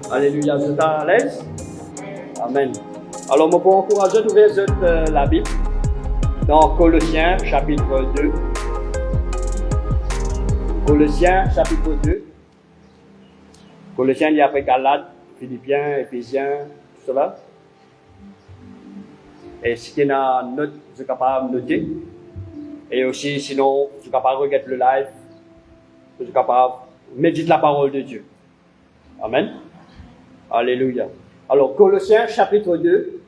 Alléluia, vous êtes à l'aise? Amen. Alors, je peux encourager d'ouvrir la Bible dans Colossiens, chapitre 2. Colossiens, chapitre 2. Colossiens, il y a après Galates, Philippiens, Éphésiens, tout cela. Et si tu as une note, tu es capable de noter. Et aussi, sinon, tu es capable de regarder le live. Tu es capable de méditer la parole de Dieu. Amen. Alléluia. Alors, Colossiens, chapitre 2.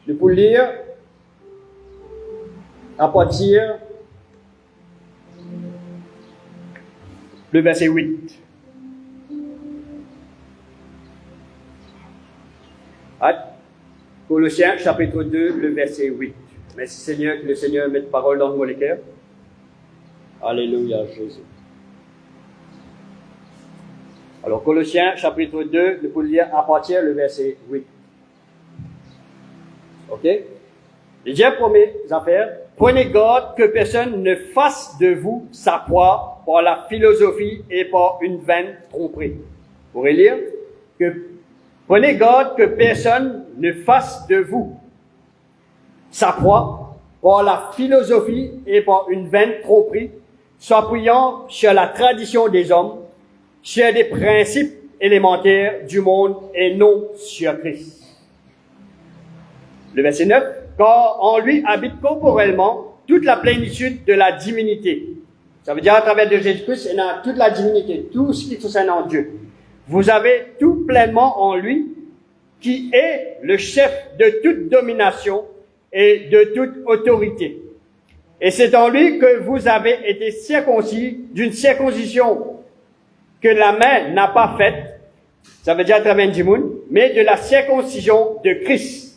Je peux lire à partir le verset 8. Colossiens, chapitre 2, le verset 8. Merci Seigneur, que le Seigneur mette parole dans nos cœurs. Alléluia, Jésus. Alors, Colossiens, chapitre 2, je peux lire à partir du verset 8. Ok? Les deux premières affaires. Prenez garde que personne ne fasse de vous sa proie par la philosophie et par une vaine tromperie. Vous pourrez lire que prenez garde que personne ne fasse de vous sa proie par la philosophie et par une vaine tromperie, s'appuyant sur la tradition des hommes, sur des principes élémentaires du monde et non sur Christ. Le verset 9. Car en lui habite corporellement toute la plénitude de la divinité. Ça veut dire à travers de Jésus-Christ, il y a toute la divinité, tout ce qui concerne en Dieu. Vous avez tout pleinement en lui, qui est le chef de toute domination et de toute autorité. Et c'est en lui que vous avez été circoncis d'une circoncision que la main n'a pas faite, ça veut dire à travers du monde, mais de la circoncision de Christ,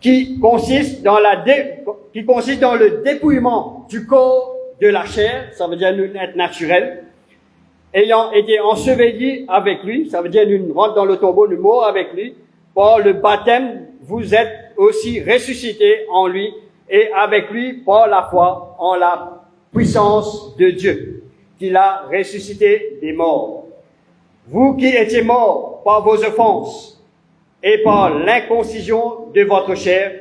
qui consiste dans le dépouillement du corps de la chair, ça veut dire nous être naturel, ayant été enseveli avec lui, ça veut dire nous rentre dans le tombeau, nous morts avec lui, par le baptême, vous êtes aussi ressuscités en lui, et avec lui par la foi en la puissance de Dieu, qu'il a ressuscité des morts. Vous qui étiez morts par vos offenses, et par l'inconcision de votre chair,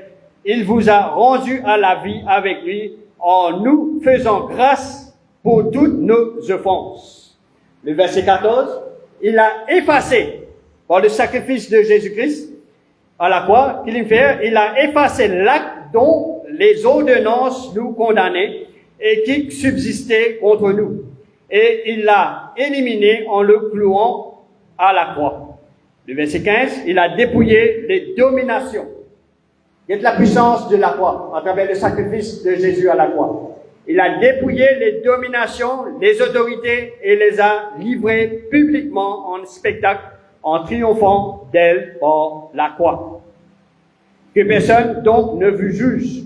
il vous a rendu à la vie avec lui en nous faisant grâce pour toutes nos offenses. Le verset 14, il a effacé par le sacrifice de Jésus-Christ à la croix qu'il fait, il a effacé l'acte dont les ordonnances nous condamnaient et qui subsistait contre nous. Et il l'a éliminé en le clouant à la croix. Le verset 15, il a dépouillé les dominations. Il y a de la puissance de la croix à travers le sacrifice de Jésus à la croix. Il a dépouillé les dominations, les autorités et les a livrées publiquement en spectacle en triomphant d'elles par la croix. Que personne donc ne vous juge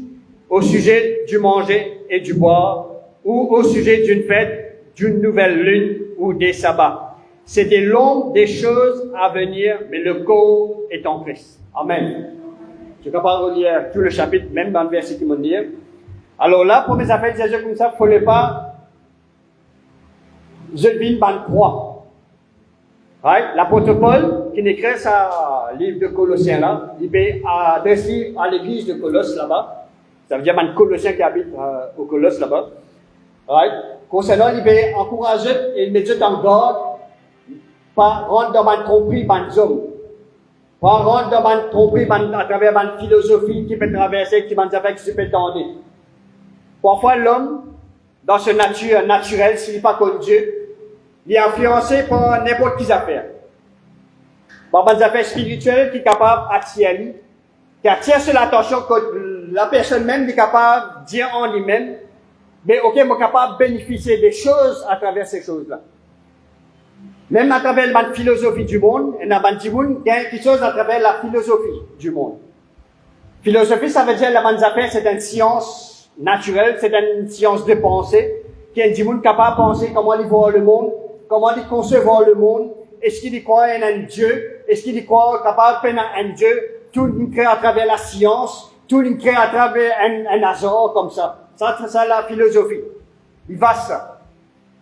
au sujet du manger et du boire ou au sujet d'une fête, d'une nouvelle lune ou des sabbats. C'était l'ombre des choses à venir, mais le corps est en Christ. Amen. Je ne peux pas relire tout le chapitre, même dans le verset qui m'ont dit. Alors là, pour mes affaires, Jésus comme ça, il ne fallait pas, je vis une croix. Right? L'apôtre Paul, qui écrit sa livre de Colossiens là, il est adressé à l'église de Colosse là-bas. Ça veut dire un Colossien qui habite au Colosse là-bas. Right? Concernant, il est encouragé et il met Dieu en garde. Pas rentrer dans une tromperie, dans hommes. Pas rentrer dans une tromperie à travers une philosophie qui peut traverser, qui peut tendre. Parfois, l'homme, dans sa nature naturelle, s'il n'est pas comme Dieu, il est influencé par n'importe quelle affaire. Par des affaires spirituelles qui est capable d'attirer, qui attire sur l'attention que la personne même est capable de dire en lui-même, mais ok, je suis capable de bénéficier des choses à travers ces choses-là. Même à travers la philosophie du monde, il y a quelque chose à travers la philosophie du monde. Philosophie, ça veut dire la bonne affaire, c'est une science naturelle, c'est une science de pensée, qui est un monde capable de penser comment il voit le monde, comment il concevoir le monde, est-ce qu'il y croit en un Dieu, est-ce qu'il y croit capable de peindre un Dieu, tout il crée à travers la science, tout il crée à travers un hasard comme ça. Ça, c'est ça la philosophie. Il va ça.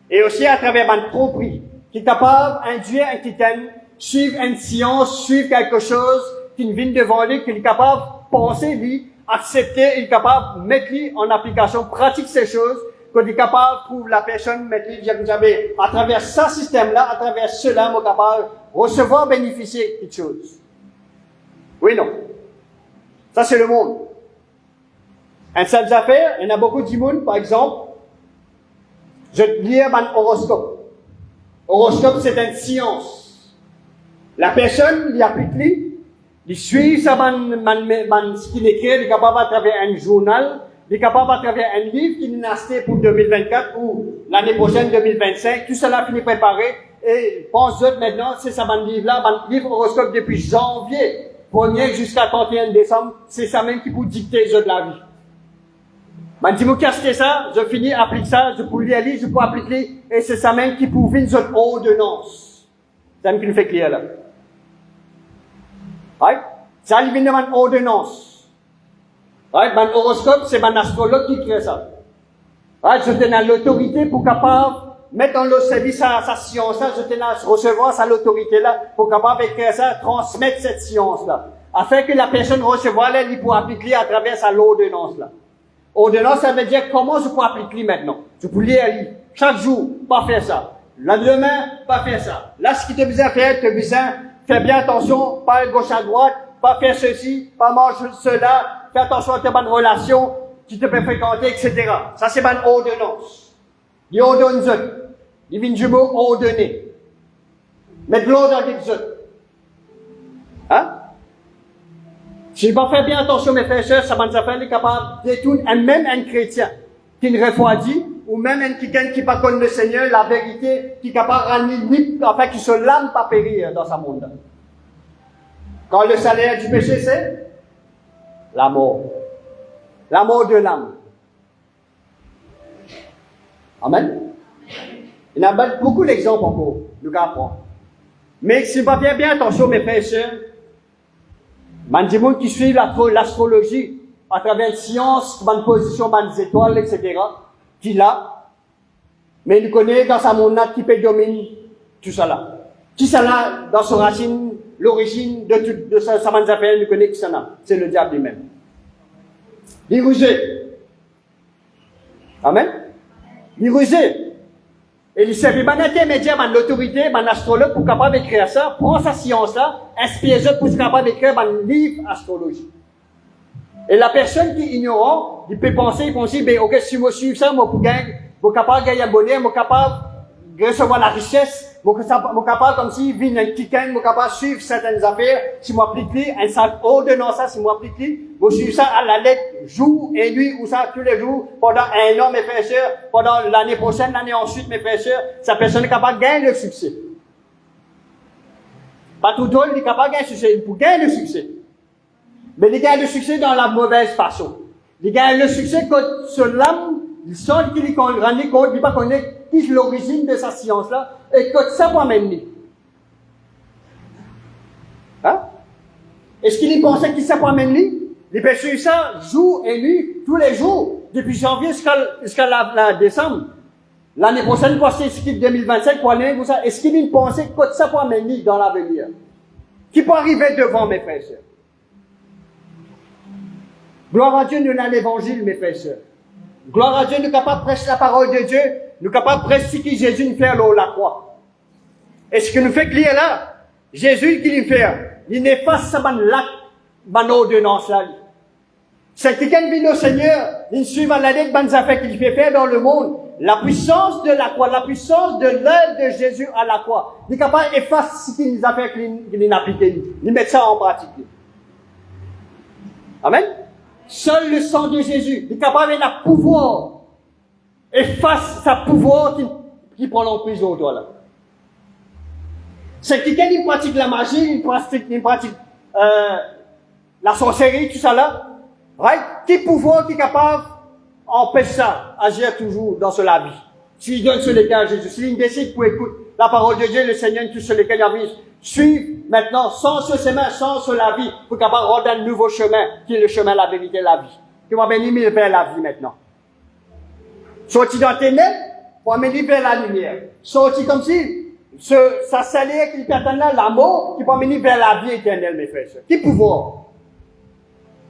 Et aussi à travers une tromperie, qui est capable d'induire un titane suivre une science, suivre quelque chose qui vient devant lui, qu'il est capable de penser, lui, accepter, il est capable de mettre lui en application, pratique ces choses, qu'il est capable de trouver la personne, mettre lui, dire, vous savez, à travers ce système-là, à travers cela, moi capable de recevoir, bénéficier de quelque chose. Oui, non. Ça, c'est le monde. Un seul affaire, il y en a beaucoup d'immunes, par exemple, je te lis un horoscope. Horoscope, c'est une science. La personne, il applique lui, il suit ça, ce qu'il écrit, il est capable à travers un journal, il est capable à travers un livre qu'il a acheté pour 2024 ou l'année prochaine, 2025, tout cela finit préparé, et pense maintenant, c'est ça, mon livre-là, mon livre horoscope depuis janvier, 1er jusqu'à 31 décembre, c'est ça même qui peut dicter les de la vie. Man dit, moi, casse ça, je finis, applique ça, je peux lire, je peux appliquer, et c'est ça même qui peut venir une ordonnance. C'est ça qui nous fait clair là. Right? Ça, il vient de une ordonnance. Right? Man horoscope, c'est un astrologue qui crée ça. Right? Je donne l'autorité pour capable mettre dans le service à sa science là, je donne recevoir sa l'autorité là, pour capable écrire ça, transmettre cette science là. Afin que la personne recevoir là, il peut appliquer à travers sa l'ordonnance là. Ordonnance, ça veut dire comment je peux appliquer maintenant. Je peux lire chaque jour, pas faire ça. Le lendemain, pas faire ça. Là, ce qui te besoin de faire, tu as besoin de faire bien attention, pas gauche à droite, pas faire ceci, pas manger cela, fais attention à tes bonnes relations, qui te peut fréquenter, etc. Ça, c'est une ordonnance. Il ordonne ça. Il vient du mot ordonner. Mettre de l'ordre dans quelque chose. Hein? Si je ne pas faire bien attention, mes frères et sœurs, ça va nous faire capable de détourner même un chrétien qui ne refroidit, ou même un quelqu'un qui ne pas connaît le Seigneur, la vérité, qui est capable de rendre libre, afin qu'il se lame pas périr dans sa monde. Quand le salaire du péché, c'est la mort. La mort de l'âme. Amen. Il y a beaucoup d'exemples encore, nous apprendre. Mais si je ne pas faire bien attention, mes frères et sœurs, man des gens qui suivent l'astrologie à travers la science, une position, des étoiles, etc., qui l'a, mais il connaît dans sa monde qui peut dominer tout ça là. Qui ça là, dans son racine, l'origine de sa affaire, il connaît qui ça là. C'est le diable lui-même. Il rusé. Amen. Il rusé. Et il servait un intermédiaire, une autorité, un astrologue pour capable d'écrire ça, prend sa science-là, inspire-se pour être capable d'écrire un livre astrologie. Et la personne qui est ignorante, il peut penser, ben, ok, si moi suis ça, moi, pour gagner, moi, capable de gagner un bonheur, moi, capable de recevoir la richesse, moi, capable, comme si, vient un kikan, moi, capable de suivre certaines affaires, si moi, applique un sale ordonnance, ça, si moi, applique moi, suivre ça à la lettre, jour et nuit, ou ça, tous les jours, pendant un an, mes frères et sœurs, pendant l'année prochaine, l'année ensuite, mes frères et sœurs, sa personne est capable de gagner le succès. Pas tout le monde est capable de gagner le succès, il faut gagner le succès. Mais il gagne le succès dans la mauvaise façon. Il gagne le succès quand ce l'âme, il sent qu'il rend compte, il pas connaît qui est l'origine de sa science-là, et que ça va mener. Hein? Est-ce qu'il pensait qu'il ça va mener? Il peut suivre ça jour et nuit, tous les jours, depuis janvier jusqu'à la décembre. L'année prochaine, pour cette équipe 2025, pour aller, ça, est-ce qu'il pensait que ça va mener dans l'avenir? Qui peut arriver devant mes frères et sœurs? Gloire à Dieu, nous avons l'évangile, mes frères et sœurs. Gloire à Dieu, nous sommes capables de prêcher la parole de Dieu. Nous sommes capables de prêcher ce que Jésus nous fait à la croix. Et ce que nous fait lire là, Jésus qui nous fait, il n'efface sa ordonnance là. C'est quelqu'un qui vient au Seigneur, il suit à la lettre des affaires qu'il fait faire dans le monde. La puissance de la croix, la puissance de l'œuvre de Jésus à la croix. Il est capable d'effacer ce qu'il nous a fait qu'il a appliqué. Il met ça en pratique. Amen. Seul le sang de Jésus est capable de la pouvoir efface sa pouvoir qui prend l'emprise au doigt là. C'est quelqu'un qui pratique la magie, il pratique la sorcellerie, tout ça là. Right? Quel pouvoir qui est capable d'empêcher ça, agir toujours dans la vie? S'il donne sur lesquels Jésus, s'il décide pour écouter la parole de Dieu, le Seigneur, tout sur lesquels il a vu, suivre maintenant, sans ce chemin, sans ce la vie, pour capable de rendre un nouveau chemin, qui est le chemin, la vérité, la vie. Qui va mener vers la vie maintenant. Sorti dans tes ténèbres, pour amener vers la lumière. Sorti comme si, ça s'allie avec l'éternel, l'amour qui peut mener vers la vie éternelle, mes frères et sœurs. Qui pouvoir?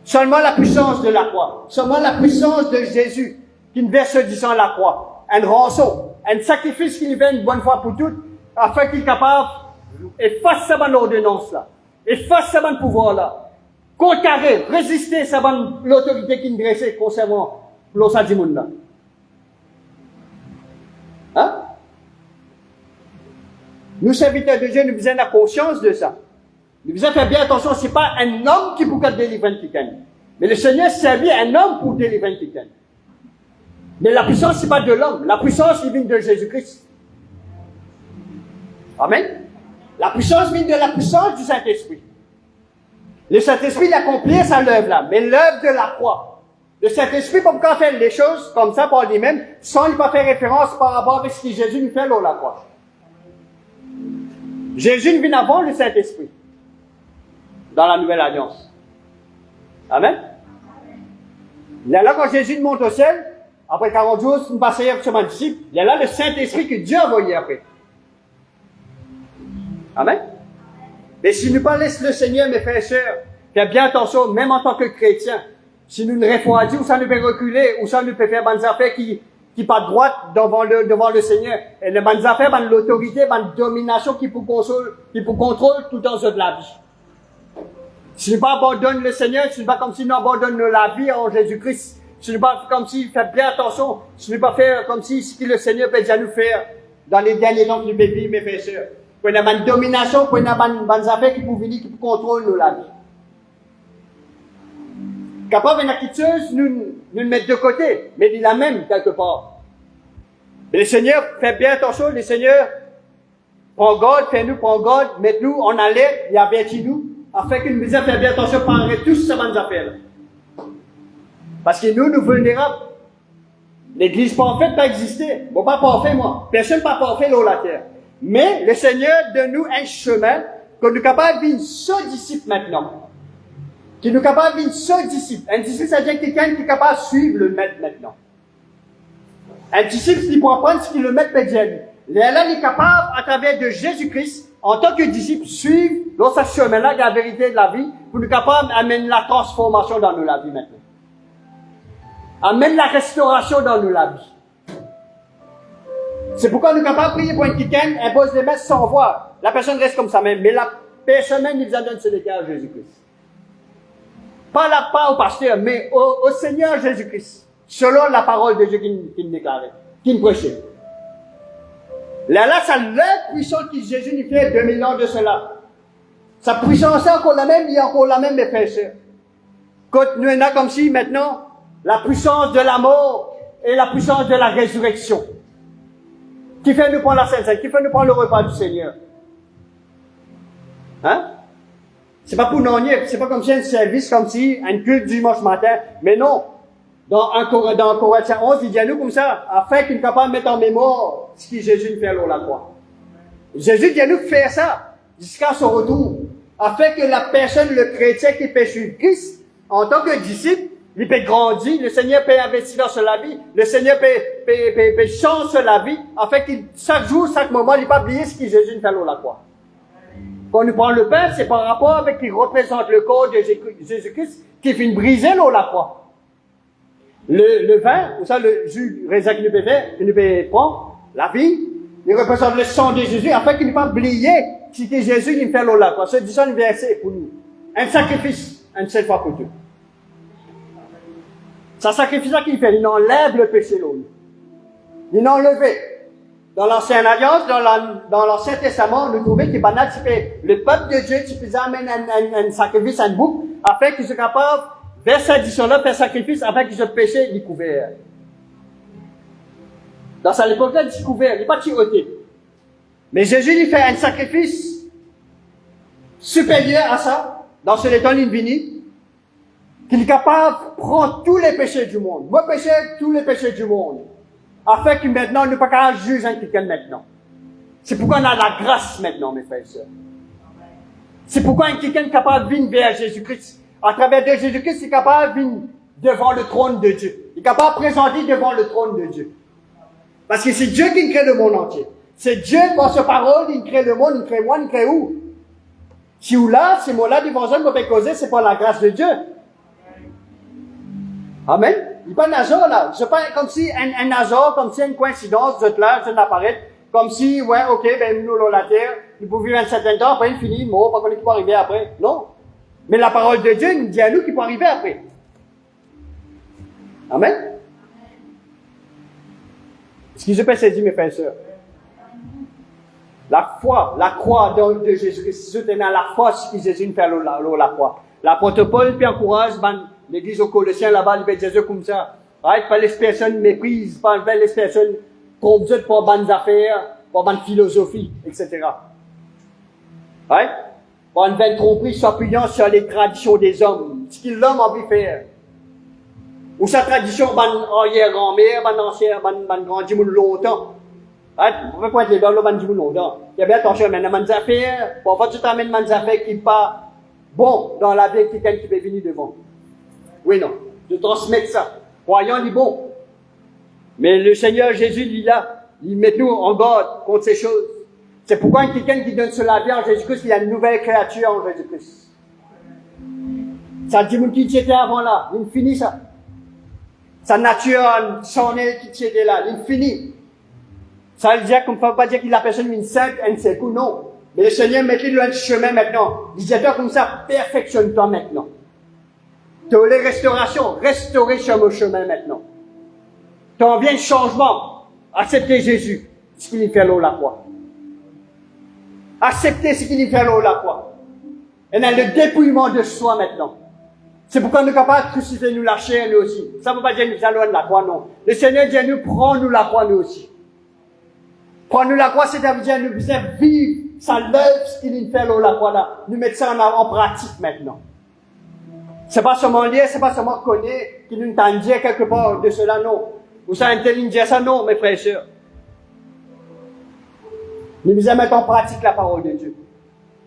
Seulement la puissance de la croix. Seulement la puissance de Jésus qui nous verse du sang à la croix. Un rançon. Un sacrifice qui nous vient une bonne fois pour toutes afin qu'il est capable d'effacer sa bonne ordonnance là. Effacer sa bonne pouvoir là. Contrecarrer, résister sa bonne l'autorité qui nous dressait concernant l'ossa du monde là. Hein? Nous, serviteurs de Dieu, nous avons la conscience de ça. Nous avons fait bien attention, c'est pas un homme qui peut délivrer quelqu'un. Mais le Seigneur servit un homme pour délivrer quelqu'un. Mais la puissance, c'est pas de l'homme. La puissance, elle vient de Jésus-Christ. Amen. La puissance vient de la puissance du Saint-Esprit. Le Saint-Esprit, il accomplit sa œuvre là, mais l'œuvre de la croix. Le Saint-Esprit, pourquoi faire les choses comme ça par lui-même, sans ne pas faire référence par rapport à ce que Jésus nous fait dans la croix. Jésus vient avant le Saint-Esprit. Dans la Nouvelle Alliance. Amen. Là, quand Jésus monte au ciel, après 40 jours, nous passons sur mon disciple, il y a là le Saint-Esprit que Dieu a envoyé après. Amen. Mais si nous pas laissons le Seigneur, mes frères et sœurs, faites bien attention, même en tant que chrétiens, si nous nous refroidissons, ou ça nous fait reculer, ou ça nous fait faire bonnes affaires qui pas droite devant le Seigneur. Et les bonnes affaires, l'autorité, la domination qui pour contrôle tout en de la vie. Si nous pas abandonne le Seigneur, si nous pas comme si nous abandonne la vie en Jésus-Christ, si nous pas comme si fait bien attention, si nous pas faire comme si ce que le Seigneur peut déjà nous faire dans les derniers temps que nous vivons, mes frères et sœurs. Pour une bonne domination, pour une bonne affaire qui peut venir, qui peut contrôler nous la vie. Capable une attitude, nous le mettre de côté, mais il la même quelque part. Mais le Seigneur fait bien attention, le Seigneur prend garde, prend garde, met-nous en alerte, il avertit nous, afin que nous puissions faire bien attention, prendre tous ces bonnes affaires. Parce que nous vulnérables. L'église parfaite pas exister. Bon, pas parfait, moi. Personne pas parfait dans la terre. Mais le Seigneur donne nous un chemin que nous sommes capables de seul disciple maintenant. Qui nous capable de seul disciple. Un disciple, c'est-à-dire quelqu'un qui est capable de suivre le maître maintenant. Un disciple, il peut apprendre ce que le maître peut dire. Là, il est capable, à travers de Jésus-Christ, en tant que disciple, suivre dans ce chemin-là la vérité de la vie, pour nous capables d'amener la transformation dans nos la vie maintenant. Amène la restauration dans nos la vie. C'est pourquoi nous sommes capables de prier pour un quelqu'un, impose les mains sans voir. La personne reste comme ça même, mais la personne même, il nous en donne ce déclare à Jésus-Christ. Pas au pasteur, mais au Seigneur Jésus-Christ. Selon la parole de Dieu qui nous déclarait, qui nous prêchait. Là, ça l'œuvre puissante que Jésus nous fait 2000 ans de cela. Sa puissance est encore la même, il y a encore la même, mes frères et sœurs. Quand nous sommes comme si maintenant, la puissance de la mort et la puissance de la résurrection. Qui fait nous prendre la Sainte Seine, qui fait nous prendre le repas du Seigneur. Hein? C'est pas pour nous nier, c'est pas comme si un service, comme si un culte dimanche matin, mais non. Dans Corinthiens 11, il dit à nous comme ça, afin qu'il soit capable de mettre en mémoire ce que Jésus nous fait alors la croix. Jésus dit à nous faire ça, jusqu'à son retour, afin que la personne, le chrétien qui peut suivre Christ, en tant que disciple, il peut grandir, le Seigneur peut investir dans la vie, le Seigneur peut changer la vie, afin qu'il, chaque jour, chaque moment, il ne pas oublier ce que Jésus nous fait alors la croix. Quand nous prenons le pain, c'est par rapport avec qui représente le corps de Jésus-Christ, qui vient briser alors la croix. Le vin, ou ça, le jus raisin qu'il nous peut prendre, la vie, il représente le sang de Jésus, afin qu'il ne pas oublier ce que Jésus nous fait alors la croix. C'est du son verset pour nous. Un sacrifice, une seule fois pour tout. Ce sacrifice-là qu'il fait, il enlève le péché là. Il enlève. Dans l'Ancienne Alliance, dans l'Ancien Testament, nous trouvons que le peuple de Dieu, tu peux amener un sacrifice, un bouc, afin qu'il soit capable, vers cette addition-là, faire sacrifice, afin que ce péché soit couvert. Dans cette époque-là, il est couvert, il n'est pas ôté. Mais Jésus, il fait un sacrifice supérieur à ça, dans ce temps l'infini, qu'il est capable de prendre tous les péchés du monde. Moi, péché, tous les péchés du monde. Afin que maintenant, nous ne pouvons pas juger un quelqu'un maintenant. C'est pourquoi on a la grâce maintenant, mes frères et sœurs. C'est pourquoi un quelqu'un est capable de venir vers Jésus-Christ. À travers de Jésus-Christ, il est capable de venir devant le trône de Dieu. Il est capable de présenter devant le trône de Dieu. Parce que c'est Dieu qui crée le monde entier. C'est Dieu, par sa parole, il crée le monde, il crée moi, il crée où? Si ou là, ces mots-là d'évangile qu'on peut causer, c'est pas la grâce de Dieu. Amen. Il n'est pas un hasard, là. C'est pas comme si un hasard, comme si une coïncidence, de là, ça n'apparaît. Comme si, ouais, ok, ben, nous, la terre, nous pouvons vivre un certain temps, après, il finit, mort, pas qu'on peut arriver après. Non. Mais la parole de Dieu nous dit à nous qu'il peut arriver après. Amen. Est-ce que je peux saisir, mes frères et sœurs? La foi, la croix de Jésus-Christ, c'est dans la force que Jésus nous fait la croix. L'apôtre Paul, puis encourage, l'église aux Colossiens, là-bas, il fait Jésus comme ça. Right? Pas les personnes méprises, pas les personnes conduites pour bonnes affaires, pour bonne philosophie, etc. Right? Pas une vaine tromperie s'appuyant sur les traditions des hommes. Ce que l'homme a envie de faire. Ou sa tradition, bonne arrière-grand-mère, bonne ancienne, bonne grandi longtemps. Right? On peut pas être les gens, bonne longtemps. Il y a bien attention, mais dans les affaires, parfois tu t'amènes des affaires qui ne sont pas bon dans la vie de quelqu'un qui peut venir devant. Oui, non. De transmettre ça. Croyant, il est bon. Mais le Seigneur Jésus, il est là. Il met nous en garde contre ces choses. C'est pourquoi quelqu'un qui donne sur la vie en Jésus-Christ, il y a une nouvelle créature en Jésus-Christ. Ça dit, mon qui était avant là. Il finit ça. Sa nature, son est qui était là. Il finit. Ça veut dire qu'on ne peut pas dire qu'il a personne une sainte, un seul coup, non. Mais le Seigneur met lui un chemin maintenant. Il dit, comme ça, perfectionne-toi maintenant. Tu as les restaurations, restaurer sur mon chemin maintenant. Tu en viens de changement. Accepter Jésus, ce qu'il fait là la croix. Accepter ce qu'il fait là la croix. Et dans le dépouillement de soi maintenant. C'est pourquoi nous sommes capables de crucifier nous la chair, nous aussi. Ça ne veut pas dire nous allons de la croix, non. Le Seigneur dit à nous, prends-nous la croix, nous aussi. Prends-nous la croix, c'est-à-dire nous vivre sa l'œuvre, ce qu'il fait là la croix là. Nous mettre ça en pratique maintenant. C'est pas seulement lire, c'est pas seulement connaître, qui nous t'en dit quelque part de cela, non. Ou ça, un tel dire ça, non, mes frères et sœurs. Nous devons mettre en pratique la parole de Dieu.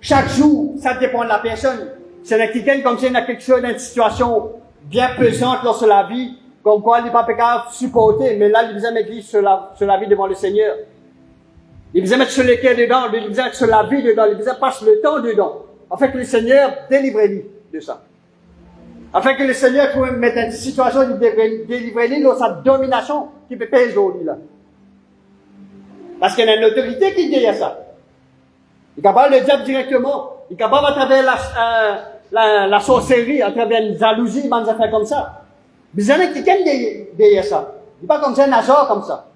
Chaque jour, ça dépend de la personne. C'est quelqu'un comme si il y a quelque chose, une situation bien pesante lorsque la vie, comme quoi il n'est pas capable de supporter, mais là, il devait mettre sur la vie devant le Seigneur. Il devait mettre sur les cœurs dedans, il devait mettre sur la vie dedans, il devait passer le temps dedans. Afin que le Seigneur délivre-lui de ça. Afin que le Seigneur puisse mettre une situation de délivrer-lui de sa domination qui peut peser sur lui là. Parce qu'il y a une autorité qui dit ça. Il est capable de le dire directement. Il est capable à travers la sorcellerie, à travers une jalousie, des affaires comme ça. Mais il y a quelqu'un qui dit ça. Il n'est pas comme ça, un hasard comme ça.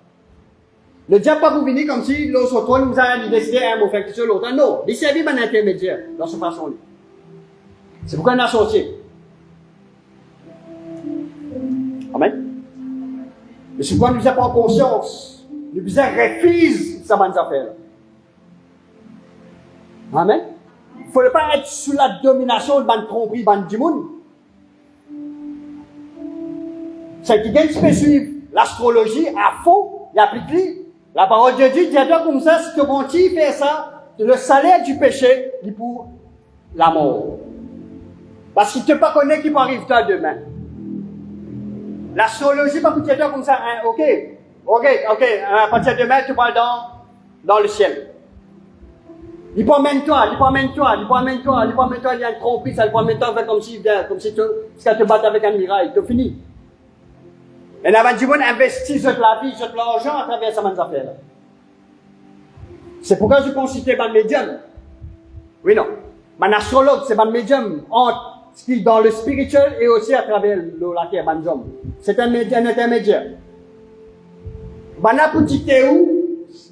Le diable pas vous venir comme si l'autre toi nous a décidé un mot faire quelque chose l'autre. Non, il servit un intermédiaire dans cette façon-là. C'est pourquoi on a associé. Amen. Mais c'est pourquoi nous avons conscience. Nous refusons ces bonnes affaires. Amen. Il ne faut pas être sous la domination de bonne tromperie, bonne du monde. C'est quelqu'un qui peut suivre l'astrologie à fond, il applique. La parole de Dieu dit à toi comme ça, si tu continues à faire ça, le salaire du péché, il est pour la mort. Parce qu'il ne te pas connaît qui peut arriver toi demain. L'astrologie, pas pour te dire comme ça, hein, ok, à partir de demain, tu vas dans le ciel. Il peut emmène-toi, il y a une tromperie, il peut emmène-toi, comme si tu te battais avec un mirail, tu finis. Et là, du monde investit sur la vie, sur l'argent à travers ces affaires-là. C'est pourquoi je considère un médium. Oui, non. Un astrologue, c'est un médium entre ce qui est dans le spirituel et aussi à travers la terre, un homme. C'est un intermédiaire. Bana pour dicter où?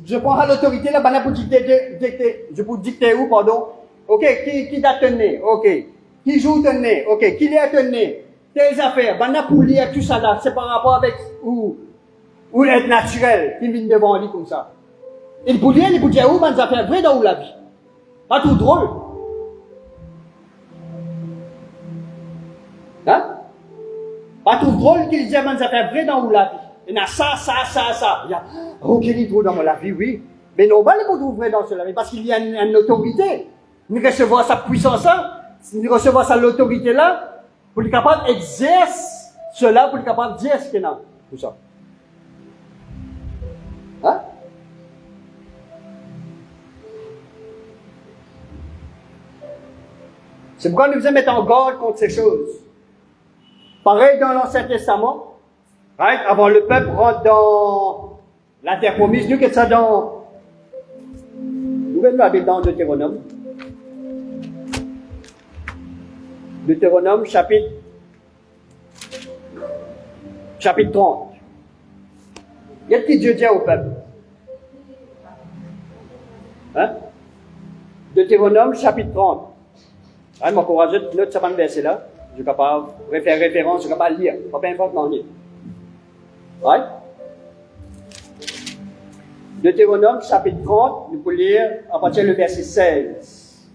Je prends l'autorité là, bana pour dicter, je pour dicter où, pardon? Ok, qui date tenir? Ok. Qui joue tenir? Ok. Qui est tenir? Tes affaires, bana pour lire tout ça là, c'est par rapport avec ou être naturel, qui vient devant lui comme ça. Il peut dire où, bana affaires vraies dans la vie. Pas tout drôle. Hein? Pas tout drôle qu'il dit bana affaires vraies dans la vie. Il y a ça. Il y a, ok, il trouve dans la vie, oui. Mais non, pas les mots vrai dans cela, parce qu'il y a une autorité. Nous recevons sa puissance là, nous recevons sa autorité là, pour être capable d'exercer cela, pour être capable de dire ce qu'il y a. Tout ça. Hein? C'est pourquoi nous devons mettre en garde contre ces choses. Pareil dans l'Ancien Testament, right? Avant le peuple rentre dans la terre promise, nous qu'est-ce ça dans... Nous allons aller dans Deutéronome. Deutéronome chapitre 30. Qu'est-ce que Dieu dit au peuple? Hein? Deutéronome chapitre 30. Je m'encourage de noter ce verset là. Je suis capable de faire référence, je suis capable de lire. Peu importe mon livre. Ouais? Deutéronome chapitre 30, nous pouvons lire à partir du verset 16.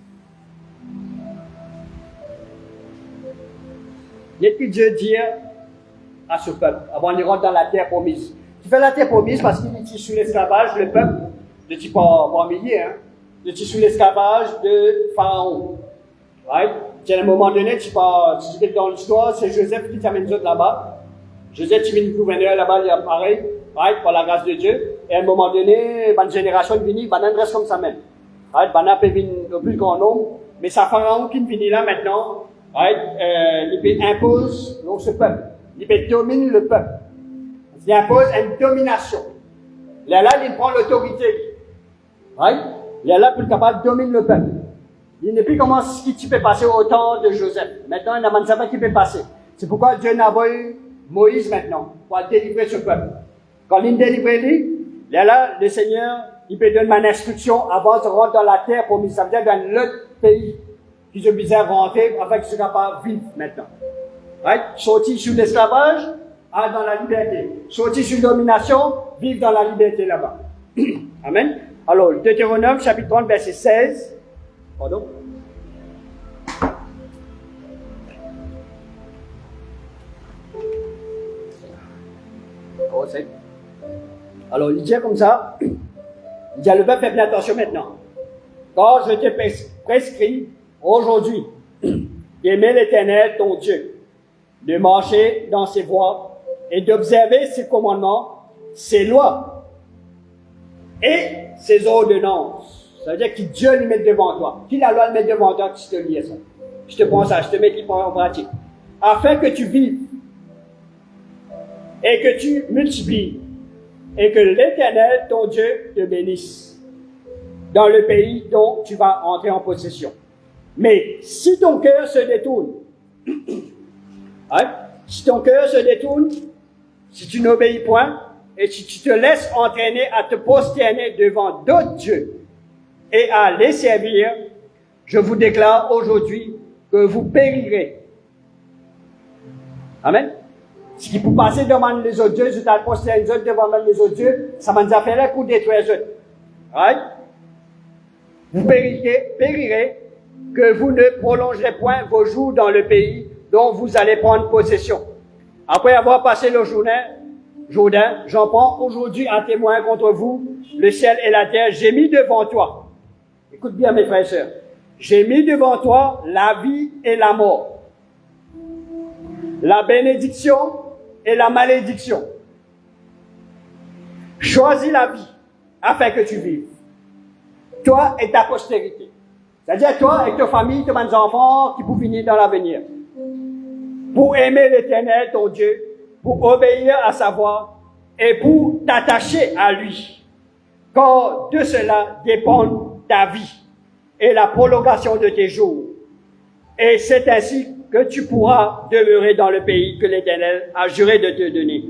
Qu'est-ce que Dieu dit à ce peuple avant de rentrer dans la terre promise? Tu fais la terre promise parce qu'il est sous l'esclavage, le peuple, ne dit pas millier, hein? Il est sous l'esclavage de Pharaon. Right? À un moment donné, tu dis dans l'histoire, c'est Joseph qui t'amène les autres là-bas. Joseph, tu viens gouverneur là-bas, il est pareil, right? Par la grâce de Dieu. Et à un moment donné, une génération vient, il reste comme ça même. Right? Il peut venir au plus grand nombre, mais c'est Pharaon qui vient là maintenant. Right? Il impose donc ce peuple. Il domine le peuple. Il impose une domination. Là, il prend l'autorité. Right? Il est là pour être capable de dominer le peuple. Il n'est plus comment ce qui peut passer au temps de Joseph. Maintenant, il n'a pas de qui peut passer. C'est pourquoi Dieu n'a pas eu Moïse maintenant pour délivrer ce peuple. Quand il délivre lui, là, le Seigneur, il peut donner une instruction avant de rentrer dans la terre promise. Ça veut dire dans l'autre pays qu'ils ont besoin de rentrer afin qu'ils soient capables de vivre maintenant. Right? Sortir sous l'esclavage, aller dans la liberté. Sortir sous la domination, vivre dans la liberté là-bas. Amen. Alors, Deutéronome, chapitre 30, verset 16. Pardon? Oh, c'est. Alors, il dit comme ça. Il dit à le peuple, fais bien attention maintenant. Car je te prescris aujourd'hui d'aimer l'Éternel, ton Dieu, de marcher dans ses voies et d'observer ses commandements, ses lois et ses ordonnances. Ça veut dire que Dieu lui met devant toi. Qui la loi le met devant toi, tu te lis ça. Je te prends ça, je te mets qui en pratique. Afin que tu vives et que tu multiplies et que l'Éternel, ton Dieu, te bénisse dans le pays dont tu vas entrer en possession. Mais si ton cœur se détourne, hein, si ton cœur se détourne, si tu n'obéis point, et si tu te laisses entraîner à te prosterner devant d'autres dieux et à les servir, je vous déclare aujourd'hui que vous périrez. Amen. Ce qui peut passer devant les autres dieux, je t'ai prosterné les autres devant les autres dieux, ça m'a fait là pour détruire les autres. Right? Vous périrez, que vous ne prolongerez point vos jours dans le pays dont vous allez prendre possession. Après avoir passé le Jourdain, j'en prends aujourd'hui un témoin contre vous, le ciel et la terre, j'ai mis devant toi. Écoute bien mes frères et sœurs. J'ai mis devant toi la vie et la mort, la bénédiction et la malédiction. Choisis la vie afin que tu vives. Toi et ta postérité. C'est-à-dire toi et ta famille, tes enfants qui peuvent venir dans l'avenir. Pour aimer l'Éternel, ton Dieu, pour obéir à sa voix et pour t'attacher à lui. Car de cela dépend ta vie et la prolongation de tes jours. Et c'est ainsi que tu pourras demeurer dans le pays que l'Éternel a juré de te donner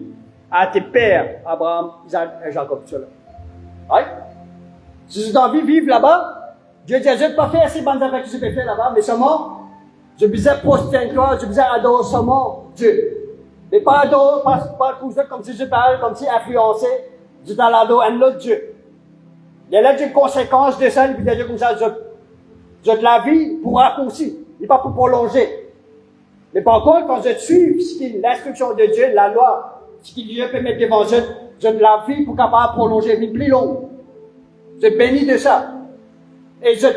à tes pères, Abraham, Isaac et Jacob. Oui? Si tu as envie de vivre là-bas, Dieu dit, je ne vais pas faire ces bonnes affaires que je peux faire là-bas, mais seulement, je besoin prosterner toi, je besoin adorer seulement Dieu. Mais pas adorer, pas comme si je parle, comme si influencé, je t'adore un autre Dieu. Il y a là des conséquences de ça, et puis Dieu comme ça, je te la vie pour raccourcir, et pas pour prolonger. Mais par contre, quand je suis l'instruction de Dieu, la loi, ce que Dieu peut mettre devant je te la vie pour capable prolonger une vie plus longue. Je bénis de ça. Et je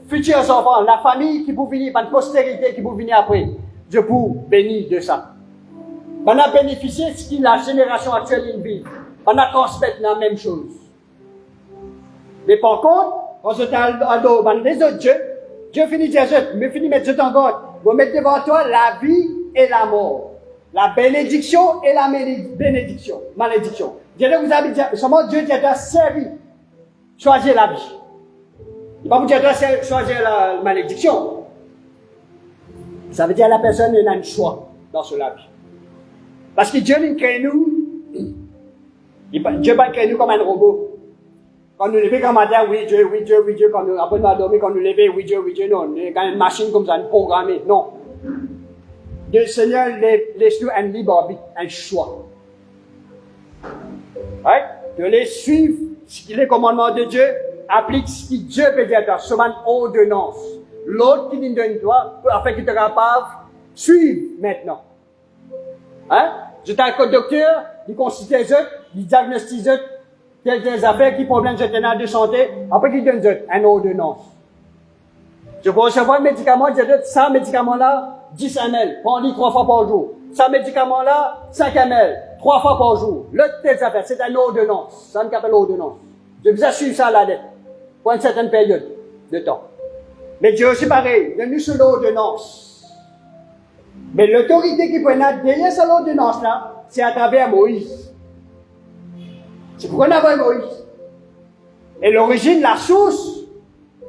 futurs enfants, la famille qui peut venir, la postérité qui peut venir après, je peux bénir de ça. On a bénéficié de ce que la génération actuelle vit. On a transmis la même chose. Mais par contre, quand je t'adore les autres dieux, Dieu finit de dire, je finis de mettre Dieu en God. Vous mettez devant toi la vie et la mort. La bénédiction et la bénédiction. Malédiction. Dieu vous a dit, seulement Dieu dit à servi. Choisir la vie. Il ne va pas vous dire de choisir la malédiction. Ça veut dire que la personne a un choix dans cela vie. Parce que Dieu nous crée nous, Dieu va créer nous comme un robot. Quand nous levons comme matin, oui Dieu, oui Dieu, oui Dieu, quand nous après nous dormir, quand nous levons, oui Dieu, non, quand une machine comme ça, nous programmer, non. Le Seigneur laisse nous un libre arbitre, un choix. Right? De les suivre, les commandements de Dieu, applique ce que Dieu peut dire, seulement une ordonnance. L'autre qui nous donne toi, afin qu'il te capable, suivre maintenant. Hein? J'étais un docteur, il consultait les autres, il diagnostique les autres, quelques affaires, qui problème de santé, après qu'il donne une ordonnance. Je peux recevoir un médicament, je dis, ça médicament-là, 10 ml, prends-le 3 fois par jour. Ça médicament-là, 5 ml, 3 fois par jour. L'autre telle affaire, c'est une ordonnance. Ça nous appelle ordonnance. Je vous assure ça à la lettre, pour une certaine période de temps. Mais Dieu aussi pareil, il nous sur l'ordonnance. Mais l'autorité qui prend derrière cette ordonnance-là, c'est à travers Moïse. C'est pourquoi on a Moïse. Et l'origine, la source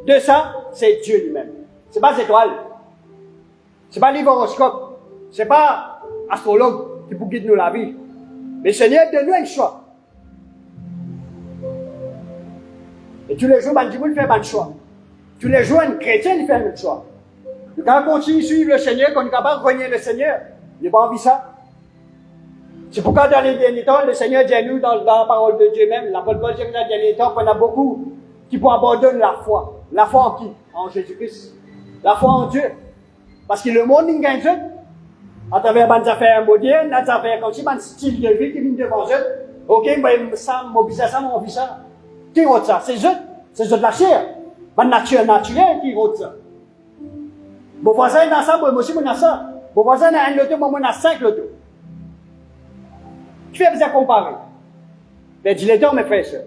de ça, c'est Dieu lui-même. C'est pas les étoiles. C'est pas l'horoscope. C'est pas astrologue qui peut guider nous la vie. Mais le Seigneur donne-nous un choix. Et tous les jours, ben, Dieu fait un choix. Tous les jours, un chrétien, il fait un choix. Quand on continue à suivre le Seigneur, qu'on est capable de renier le Seigneur, il n'a pas envie de ça. C'est pourquoi dans les derniers temps, le Seieur dit à nous, dans la parole de Dieu même, l'apôtre Paul dit dans les derniers temps, qu'on a beaucoup qui abandonnent la foi. La foi en qui? En Jésus-Christ. La foi en Dieu. Parce que le monde, il gagne Dieu. À travers des affaires modernes, des affaires comme si, un style de vie qui vient devant eux. Ok, ben, ça, mon business, ça, mon business. Qui rote ça? C'est eux. C'est eux de la chair. Ma nature naturelle qui rote ça. Mon voisin est dans ça, moi aussi, moi, ça. Mon voisin a un loto, moi, on a 5 lotos. Qui fait vous comparer? Ben, dis-le-donc, mes frères et sœurs.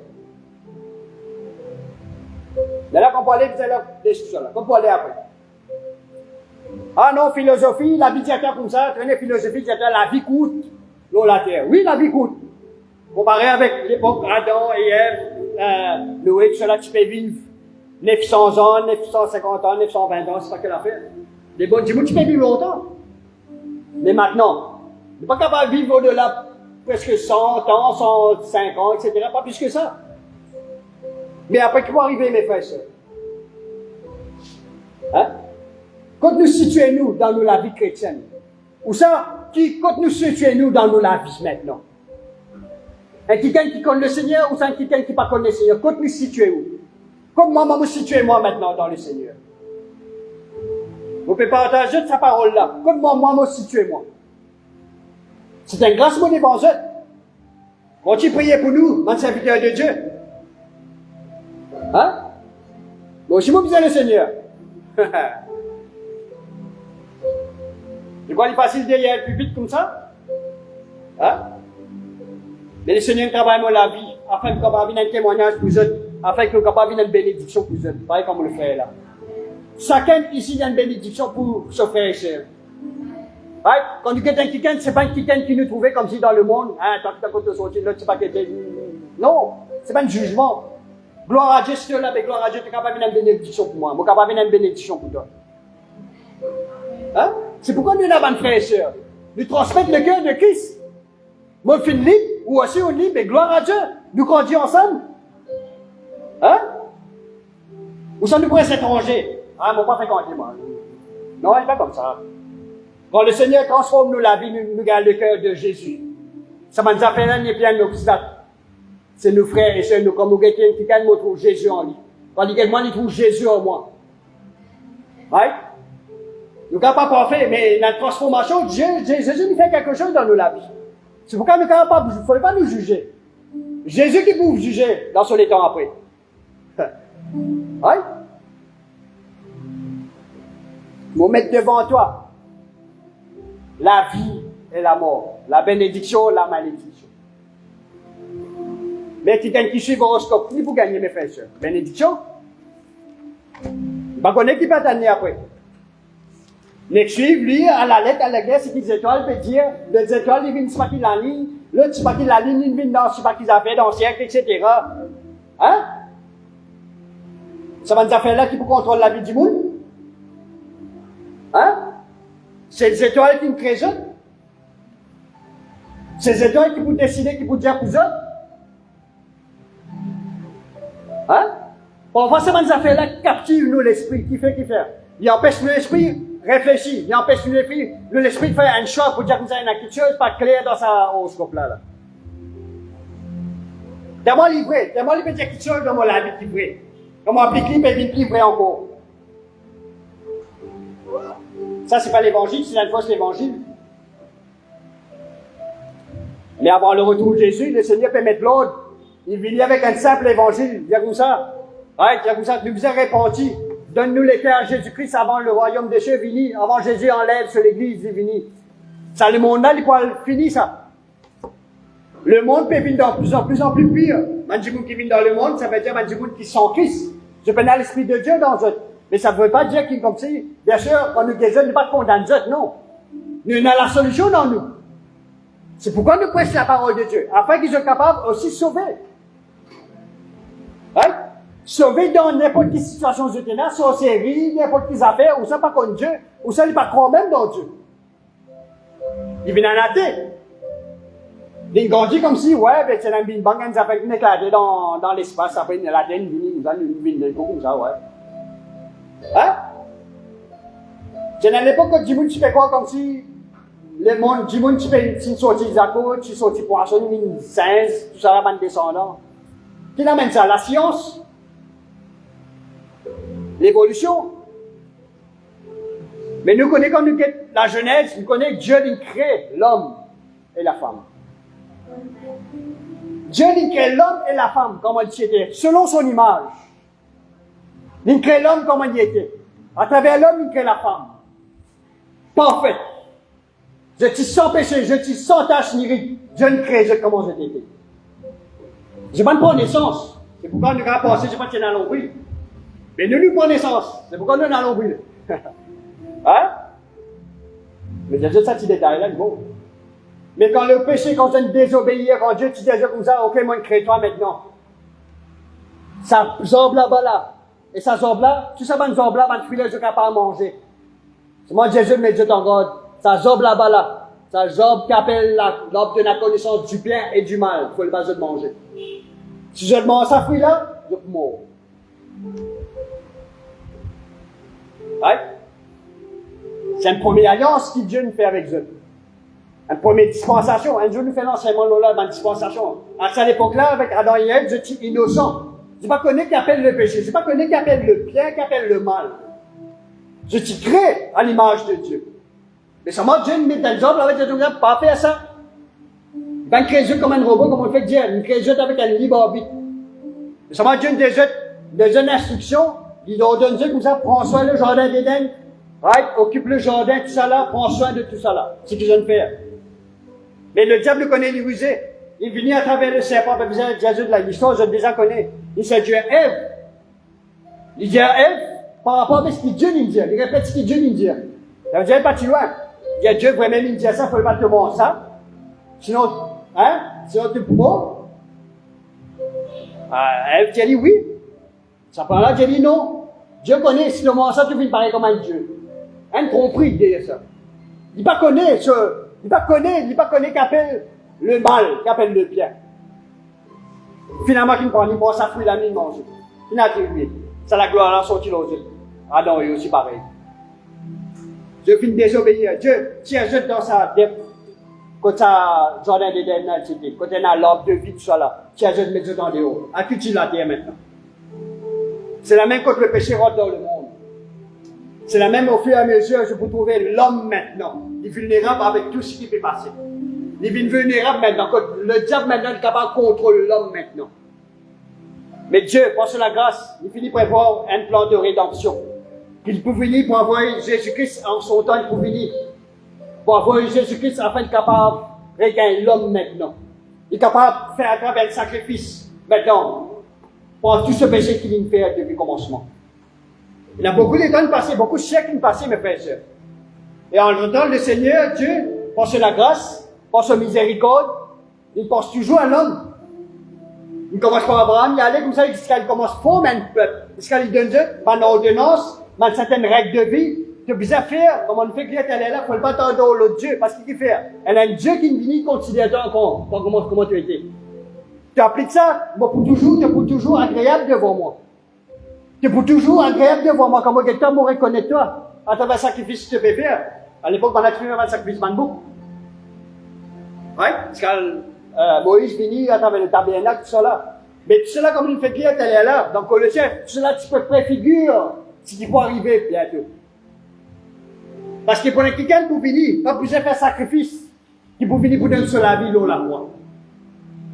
Mais là, quand on peut aller, vous allez des choses là. Quand on peut aller après. Ah non, philosophie, la vie diacre comme ça, traîner philosophie, diacre, la vie coûte l'eau la terre. Oui, la vie coûte. Comparé avec l'époque Adam et Ève, Noé, tout cela, tu peux vivre 900 ans, 950 ans, 920 ans, c'est pas quelle affaire. Les bons dis-moi, tu peux vivre longtemps. Mais maintenant, tu n'es pas capable de vivre au-delà presque 100 ans, 105 ans, etc. Pas plus que ça. Mais après, qui va arriver, mes frères et sœurs? Hein? Quand nous situons-nous dans la vie chrétienne? Ou ça, quand nous situons-nous dans la vie maintenant? Un quelqu'un qui connaît le Seigneur ou c'est un quelqu'un qui ne connaît pas le Seigneur? Quand nous situons-nous? Comment me situer moi maintenant dans le Seigneur? Vous pouvez partager sa parole-là. Comment moi me situer moi? C'est un grâce mon évangile. Quand tu priez pour nous, mon serviteur de Dieu. Hein? Moi aussi, moi, besoin le Seigneur. C'est quoi les facile derrière le public comme ça? Hein? Mais le Seigneur travaille dans la vie, afin que nous puissions avoir un témoignage pour eux, afin que nous puissions avoir une bénédiction pour eux. Pareil comme on le fait là. Chacun ici a une bénédiction pour ses frères et sœurs. Right? Quand nous quittons quelqu'un, ce n'est pas quelqu'un qui nous trouvait comme si dans le monde, hein, tant que tu as côté sorti, l'autre, c'est pas quelqu'un. Non, ce n'est pas un jugement. Gloire à Dieu, si tu es là, mais gloire à Dieu, tu es capable d'avoir une bénédiction pour moi. Moi, capable d'avoir une bénédiction pour toi. Hein? C'est pourquoi nous avons frères et sœurs. Nous transmettons le cœur de Christ. Moi, je suis libre, ou aussi on est libre, mais gloire à Dieu. Nous grandissons ensemble. Hein? Ou ça nous pourrait s'étranger. Ah, mon pas fréquenter, moi. Non, il n'est pas comme ça. Quand le Seigneur transforme nous la vie, nous garde le cœur de Jésus. Ça m'a dit à faire un bien d'obstacle. C'est nos frères et sœurs, nous, comme nous quelqu'un qui trouve Jésus en lui. Quand quelqu'un trouve Jésus en moi. Right? Nous ne sommes pas parfaits, mais la transformation, Jésus nous fait quelque chose dans nos vies. C'est pourquoi nous ne sommes pas, il ne faut pas nous juger. Jésus qui peut vous juger dans son temps après. Right? Nous mettre devant toi la vie et la mort, la bénédiction et la malédiction. Mais quelqu'un qui suit l'horoscope, ni pour gagner mes frères et sœurs. Bénédiction, Pas connaître qui peut t'amener après. Mais suivre, lui, à la lettre, à la guerre, c'est qu'ils étoiles peut dire, les étoiles, ils viennent sur qui la ligne, l'autre, sur qui la ligne, ils viennent dans sur qui affaires, dans le siècle, etc. Hein? Ça va nous affaires là qui peut contrôler la vie du monde? Hein? C'est les étoiles qui nous créent ça? C'est les étoiles qui peuvent décider, qui peuvent dire pour ça? Hein? Parfois, ça va nous affaires là qui captive nous l'esprit, qui fait. Il empêche l'esprit réfléchir, il empêche l'esprit de faire un choix pour dire que vous avez quelque chose pas clair dans sa horoscope là. Tellement livré, tellement il peut dire quelque chose dans mon vie qui est vrai. Comment appliquer, mais il est vrai encore. Ça, c'est pas l'évangile, c'est la fois c'est l'évangile. Mais avant le retour de Jésus, le Seigneur peut mettre l'ordre. Il vient avec un simple évangile. Il y a comme ça. Ouais, il y a comme ça. Nous vous a répandu. Donne-nous les cœurs à Jésus-Christ avant le royaume des cieux vini. Avant Jésus enlève sur l'église divine. Ça, le monde là, il peut finir ça. Le monde peut venir de plus en plus pire. Manjimoun qui vient dans le monde, ça veut dire Manjimoun qui sont Christ. Je peux avoir l'Esprit de Dieu dans eux. Mais ça ne veut pas dire qu'il est comme ça. Bien sûr, quand nous guérissons, nous ne pas condamner eux, non. Nous avons la solution dans nous. C'est pourquoi nous prêchons la parole de Dieu. Afin qu'ils soient capables aussi de sauver. Hein? Sauver dans n'importe quelle situation de tenant, sorcellerie, n'importe quelle affaire, ou ça pas contre Dieu, ou ça il pas croire même dans Dieu. Il vient en athée. Il grandit comme si, ouais, ben, c'est un bing bang, une affaire qui éclaté dans l'espace, après, il a une vient comme ça, ouais. Hein? C'est à l'époque que Jimoun, tu fais quoi comme si, le monde, Jimoun, tu fais une sortie de Zako, tu sortis poisson, une singe, tout ça, la bande descendant. Qui amène ça? La science? L'évolution? Mais nous connaissons comme la Genèse, nous connaissons Dieu qui crée l'homme et la femme. Dieu il crée l'homme et la femme comme il était, selon son image. Il crée l'homme comme il était. À travers l'homme, il crée la femme. Parfait. Je suis sans péché, je suis sans tache ni ride. Dieu ne crée je comment je t'étais. Je pas de prendre naissance. C'est pourquoi nous avons pensé, je ne sais pas si c'est dans l'ombril. Mais nous nous prenons naissance. C'est pourquoi nous sommes dans l'ombril. Hein? Mais il y a juste ça petit détail là, bon. Mais quand le péché, quand on désobéir, quand Dieu te dit comme ça, ok, moi, crée-toi maintenant. Ça zorbe là-bas là. Et ça zorbe là, tout ça, ben zorbe là, ben filet, je suis capable de manger. C'est moi, Jésus me dit en God. Ça zorbe là-bas là. Ça zorbe qui appelle l'arbre de la connaissance du bien et du mal. Il faut le bas de manger. Si je mange ça fruit là, je meurs. Ouais? C'est une première alliance que Dieu nous fait avec eux. Une première dispensation. Un jour, nous faisons l'enseignement là, une dispensation. À cette époque-là, avec Adam et Ève, je suis innocent. Je ne pas connais qui appelle le péché. Je ne pas connais qui appelle le bien, qui appelle le mal. Je suis créé à l'image de Dieu. Mais seulement Dieu nous met dans le job, avec Dieu, pas faire ça. Il va créer Dieu comme un robot, comme on le fait dire. Il crée Dieu avec un libre arbitre. Mais seulement Dieu nous donne instructions. Il nous donne Dieu comme ça, prends soin du jardin d'Éden. Right? Occupe le jardin, tout ça là, prends soin de tout ça là. C'est ce que je viens de faire. Mais le diable connaît les rusés. Il vient à travers le serpent, mais vous avez Jésus de la l'histoire, je le déjà connais. Il s'est dit à Ève. Il dit à Ève, par rapport à ce que Dieu nous dit. Il répète ce que Dieu nous dit. Ça veut dire pas si loin. Il y a Dieu vraiment nous dit ça, il faut pas te montrer ça. Sinon, hein? Sinon tu peux pas. Ève dit oui. Ça prend là, Dieu dit non. Dieu connaît, si le moment ça, tu viens pareil comme un Dieu. Un compris derrière ça. Il pas connaît ce. Il pas connaît qu'appelle le mal, qu'appelle le bien. Finalement, il prend, il mange sa fruit, la mine mange. Il n'a attribué. C'est la gloire là, sorti l'autre. Adam est aussi pareil. Dieu finit désobéir. Dieu tient juste dans sa dette. Quand ça, jardin d'Éden, quand il y a l'arbre de vie, tout ça là, tient juste mettre dans le haut. À qui tu la terre maintenant? C'est la même quand le péché rentre dans le monde. C'est la même au fur et à mesure que vous trouvez l'homme maintenant. Il est vulnérable avec tout ce qui peut passer. Il est vulnérable maintenant. Le diable maintenant est capable de contrôler l'homme maintenant. Mais Dieu, par la grâce, il finit par avoir un plan de rédemption. Il peut venir pour avoir Jésus-Christ en son temps, il peut venir pour avoir Jésus-Christ afin d'être capable de regagner l'homme maintenant. Il est capable de faire à travers le sacrifice maintenant pour tout ce péché qu'il vient de faire depuis le commencement. Il y a beaucoup d'états passés, beaucoup de siècles passés, mes frères et sœurs. Et en temps, le Seigneur, Dieu, pense la grâce, pense la miséricorde, il pense toujours à l'homme. Il commence par Abraham, il allait comme ça, jusqu'à il commence fort, même peuple. Jusqu'à il donne Dieu, par une ordonnance, par certaines règles de vie, tu as besoin de faire, comme on fait que elle est là, il ne faut pas attendre l'autre Dieu, parce qu'il fait. Elle a un Dieu qui vient considérer toi encore, comment tu étais. Tu appliques ça, moi, tu es pour toujours agréable devant moi. Tu es pour toujours agréable devant moi, comme quelqu'un me reconnaît toi, à travers le sacrifice que tu peux faire. À l'époque, on a fait un sacrifice manbou. Oui, parce que Moïse finit à travers le tabernacle, tout cela. Mais tout cela, comme il fait clair, elle est là, dans Colossiens, tout cela, tu peux préfigurer ce qui peut arriver bientôt. Parce que pour quelqu'un pour venir, pas besoin de faire sacrifice, qui pour venir pour donner sur la vie, l'eau, la foi.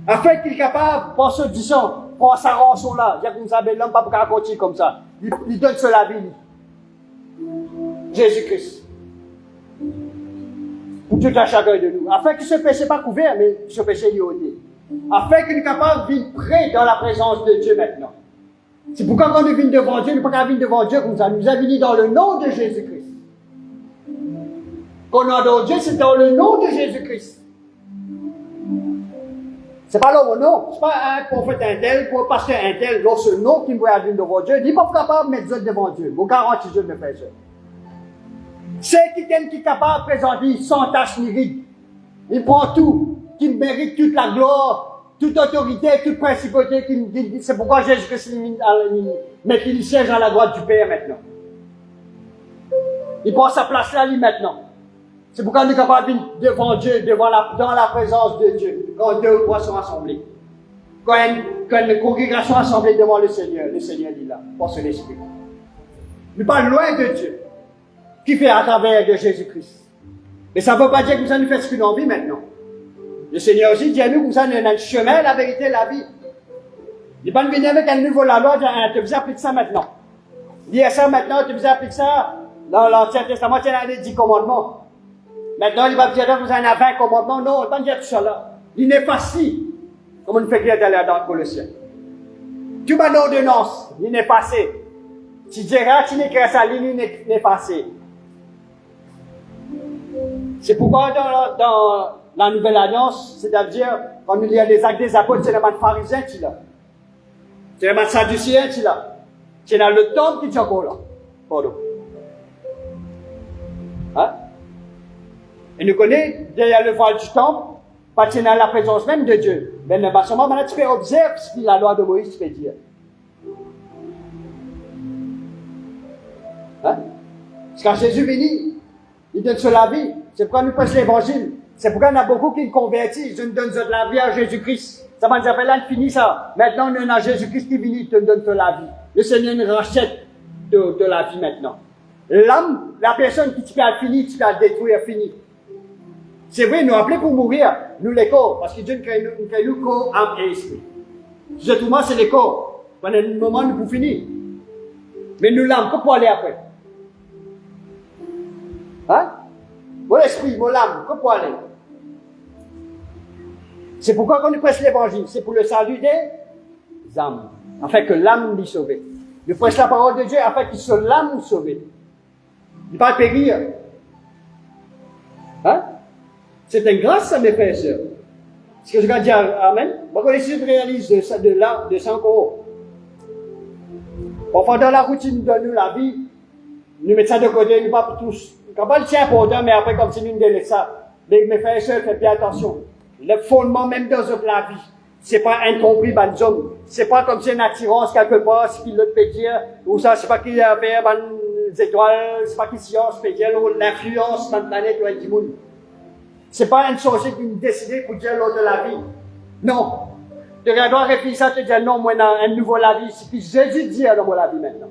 Afin qu'il est capable, pour ce disant, pour sa rançon là, il y a comme ça, l'homme pas pour continuer comme ça. Il donne sur la vie. Jésus-Christ. Pour tout à chacun de nous. Afin que ce péché pas couvert, mais ce péché est ôté. Afin qu'il est capable de vivre près dans la présence de Dieu maintenant. C'est pourquoi quand nous venons devant Dieu, nous ne pouvons pas venir devant Dieu comme ça. Nous avons venu dans le nom de Jésus-Christ. Quand on adore Dieu, c'est dans le nom de Jésus-Christ. C'est pas l'homme, non. C'est pas un prophète un tel, un pasteur un tel, dans ce nom qui me voit venir devant Dieu. Il n'est pas capable de mettre Dieu devant Dieu. Vous garantis Dieu de me faire ça. C'est quelqu'un qui est capable de présenter sans tache ni ride. Il prend tout, qui mérite toute la gloire, toute autorité, toute principauté. C'est pourquoi Jésus-Christ met qu'il siège à la droite du Père maintenant. Il prend sa place là, lui, maintenant. C'est pourquoi nous sommes capables de venir devant Dieu, dans la présence de Dieu, quand deux ou trois sont assemblés. Quand une congrégation est assemblée devant le Seigneur dit là, pour son esprit. Nous parlons loin de Dieu, qui fait à travers de Jésus-Christ. Mais ça ne veut pas dire que nous allons faire ce que nous avons envie maintenant. Le Seigneur aussi dit à nous que nous allons dans le chemin, la vérité, la vie. Il n'est pas venu avec un nouveau la loi, tu veux appliquer ça maintenant. Dire ça maintenant, tu veux appliquer ça. Dans l'Ancien Testament, il y a les 10 commandements. Maintenant, il va dire que vous en avez 20 commandements. Non, il ne va pas dire tout ça là. Il n'est pas si, comme on fait clair d'aller dans le Colossiens. Tu m'as l'ordonnance, il n'est pas si. Tu diras, tu n'écris ça, il n'est pas si. C'est pourquoi dans la Nouvelle Alliance, c'est-à-dire, quand nous lisons les actes des apôtres, c'est le man pharisien qui est là. C'est le man sadducéen qui est là. C'est dans le temple qui est encore là. Pardon. Hein? Et nous connaissons, derrière le voile du temple, parce que dans la présence même de Dieu. Mais le maintenant, tu peux observer ce que la loi de Moïse peut dire. Hein? Parce que quand Jésus venu, il donne sur la vie. C'est pourquoi nous prêchons l'évangile. C'est pourquoi il y en a beaucoup qui convertissent. Je nous donne sur la vie à Jésus-Christ. Ça va nous appeler là, fini ça. Maintenant, on a Jésus-Christ qui vient, il te donne sur la vie. Le Seigneur nous rachète de la vie maintenant. L'âme, la personne qui tu as fini, tu as détruire, fini. C'est vrai, nous appelons pour mourir, nous les corps, parce que Dieu nous crée nous corps, âme et esprit. Justement, c'est les corps. Pendant un moment, nous pouvons finir. Mais nous l'âme, que pour aller après? Hein? Mon esprit, mon âme, que pour aller? C'est pourquoi quand nous prêchons l'évangile, c'est pour le salut des âmes, afin que l'âme soit sauvée. Nous prêchons la parole de Dieu afin que soit l'âme sauvée. Il ne va pas périr. Hein? C'est une grâce, ça, mes frères et sœurs. Est-ce que je vais dire Amen? Moi, quand je réalise de ça encore. Parfois, dans la routine de nous, la vie, nous mettons ça de côté, nous pas pour tous. Quand pas le tien important, mais après, comme si nous délaissons ça. Mais mes frères et sœurs, faites bien attention. Le fondement même de la vie, c'est pas incompris par les hommes. C'est pas comme si une attirance quelque part, ce qu'il l'autre peut dire, ou ça, c'est pas qu'il a fait, les étoiles, c'est pas qu'il science peut dire, ou l'influence dans la planète ou un petit monde. C'est pas une chose qui nous décide pour dire l'autre de la vie. Non. Tu dois réfléchir à te dire non, moi, dans un nouveau la vie, c'est que Jésus dit dans la vie maintenant.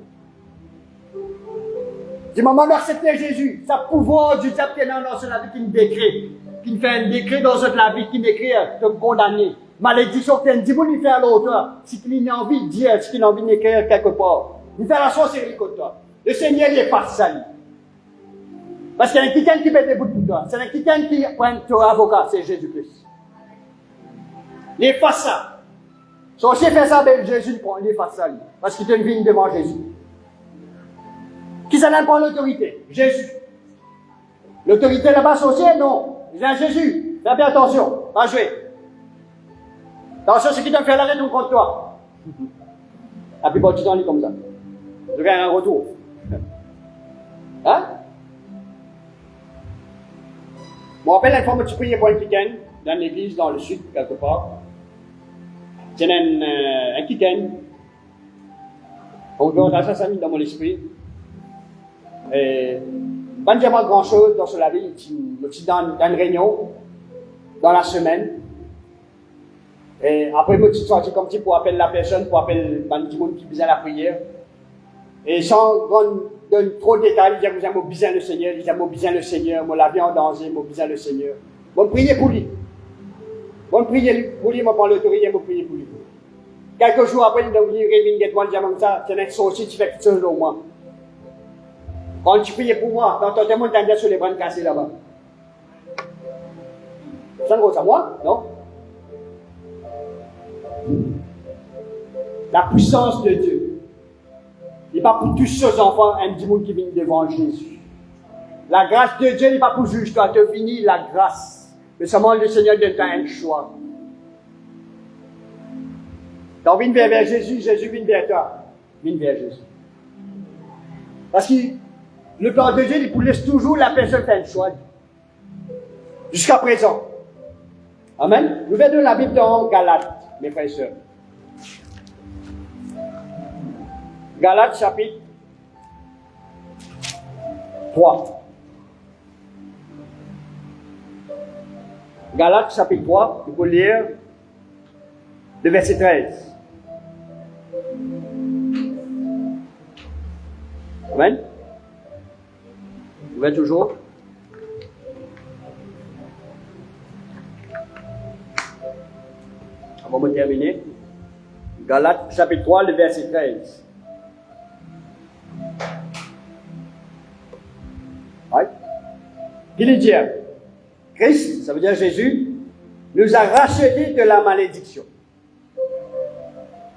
Du moment où accepter Jésus, ça pouvoir du diable qui est dans notre la vie qui nous décrit, qui nous fait un décret dans notre la vie, qui nous décrit de condamner. Malédiction qui nous dit, vous lui faire l'autre, si qu'il a envie de dire, si qu'il a envie d'écrire quelque part. Il fait la sorcellerie contre toi. Le Seigneur, il est pas sali. Parce qu'il y a quelqu'un qui met des bouts pour toi. C'est quelqu'un qui prend ton avocat, c'est Jésus-Christ. Il efface ça. Son chef fait ça, mais Jésus il efface ça. Parce qu'il te vient devant Jésus. Qui s'en prend l'autorité? Jésus. L'autorité là-bas c'est au ciel? Non. C'est Jésus. Fais bien attention. Pas jouer. Attention, c'est qui te fait la raison contre toi. La plupart du temps, il est comme ça. Je gagne un retour. Hein? Je me rappelle une fois que tu priais pour un week-end, dans l'église, dans le sud, quelque part. C'était un week-end. Donc, ça s'est mis dans mon esprit. Et, pas vraiment grand-chose dans la vie. Je suis dans une réunion, dans la semaine. Et après, je suis sorti comme ça pour appeler la personne, pour appeler le monde qui faisait la prière. Et sans donner trop de détails, il disait, vous avez besoin le Seigneur, il disait, moi besoin le Seigneur, moi la vie en danger, moi besoin le Seigneur. Bon, priez pour lui. Bon, priez pour lui, moi prends l'autorité, moi priez pour lui. Quelques jours après, il m'a dit, Révin, get-moi, il dit, comme ça, tu es un sorcier, tu fais quelque chose au moins. Quand tu priais pour moi, dans ton témoin, tu as sur les bras cassés là-bas. Ça ne à moi, non? La puissance de Dieu. Il n'est pas pour tous ces enfants, un petit monde qui vient devant Jésus. La grâce de Dieu n'est pas pour juger toi, tu as fini la grâce. Mais seulement le Seigneur donne un choix. Tu as envie de venir vers Jésus, Jésus vient vers toi. Viens vers Jésus. Parce que le plan de Dieu, il vous laisse toujours la personne faire un choix. Jusqu'à présent. Amen. Nous venons de la Bible dans Galates, mes frères et sœurs. Galates chapitre 3. Galates chapitre 3, il faut lire le verset 13. Amen. Vous êtes toujours? Avant de terminer. Galates chapitre 3, le verset 13. Right? Il dit, Christ, ça veut dire Jésus, nous a rachetés de la malédiction.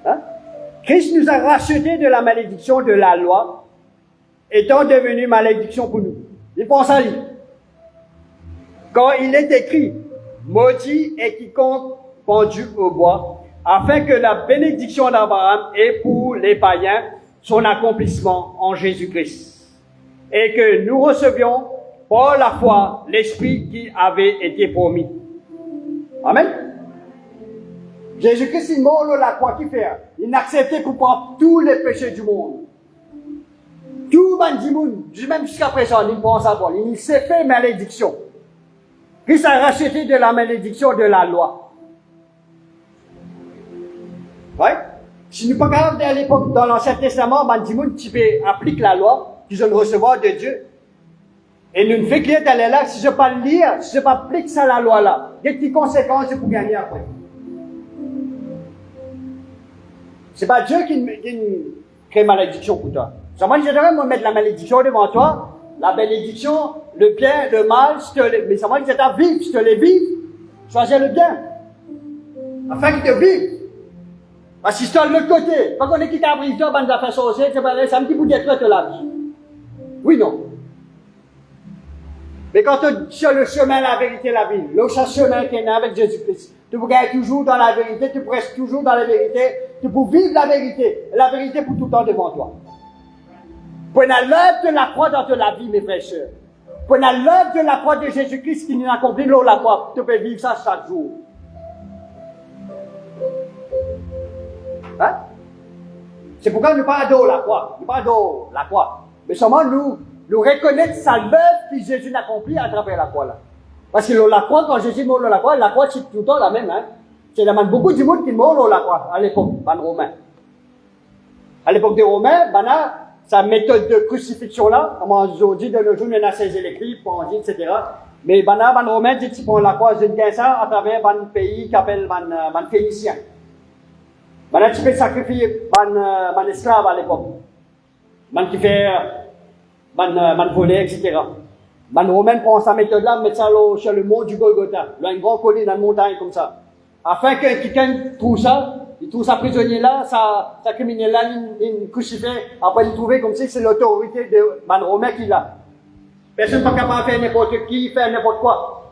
Hein? Christ nous a rachetés de la malédiction de la loi, étant devenu malédiction pour nous. Il pense à lui. Quand il est écrit, maudit est quiconque pendu au bois, afin que la bénédiction d'Abraham ait pour les païens son accomplissement en Jésus-Christ. Et que nous recevions par la foi l'Esprit qui avait été promis. Amen. Jésus-Christ, il mort la croix qui fait. Il n'a accepté pour prendre tous les péchés du monde. Tout le monde, même jusqu'à présent, il pense à voir. Il s'est fait malédiction. Christ a racheté de la malédiction de la loi. Ouais? Si nous ne sommes pas capables à l'époque, dans l'Ancien Testament, tu peux appliquer la loi, qu'ils ont recevoir de Dieu. Et nous ne faisons que d'aller là, si je ne peux pas lire, si je ne peux pas appliquer ça à la loi là, il y a des conséquences pour gagner après. C'est pas Dieu qui crée malédiction pour toi. Seulement, je devrais me mettre la malédiction devant toi, la bénédiction, le bien, le mal, mais seulement, je t'ai vivre, si tu les vives, choisis le bien. Afin qu'il te vive. Parce que si tu es de l'autre côté, quand on est quitté à Brisbane, on va faire ça aussi, c'est pas ça me dit pour détruire la vie. Oui, non. Mais quand tu es sur le chemin, la vérité, la vie, le chemin qui est avec Jésus-Christ, tu peux gagner toujours dans la vérité, tu restes toujours dans la vérité, tu peux vivre la vérité pour tout le temps devant toi. Prenez l'œuvre de la croix dans la vie, mes frères et sœurs. Prenez l'œuvre de la croix de Jésus-Christ qui nous a accompli l'eau la croix. Tu peux vivre ça chaque jour. Hein? C'est pourquoi nous parlons de la croix. Nous parlons de la croix. Mais seulement nous reconnaître sa l'œuvre que Jésus a accomplie à travers la croix là. Parce que la croix, quand Jésus mort la croix c'est tout le temps la même. Hein? C'est la même. Beaucoup de monde qui mort la croix à l'époque, les Romains. À l'époque des Romains, sa méthode de crucifixion là, comme on dit de nos jours, on a saisi les cris, etc. Mais les Romains disent qu'ils prennent la croix, je dis ça à travers un pays qui s'appelle les Phéniciens. Tu peux sacrifier les esclaves à l'époque. Qui fait voler, etc. Les Romains prennent sa méthode là, mettent ça sur le mont du Golgotha, là, une grande colline dans la montagne comme ça. Afin que quelqu'un trouve ça, Il trouve sa prisonnier là, sa criminel là, il crucifie. Après, il trouvait comme si c'est l'autorité de man Romain qui l'a. Personne n'est pas capable de faire n'importe qui, faire n'importe quoi.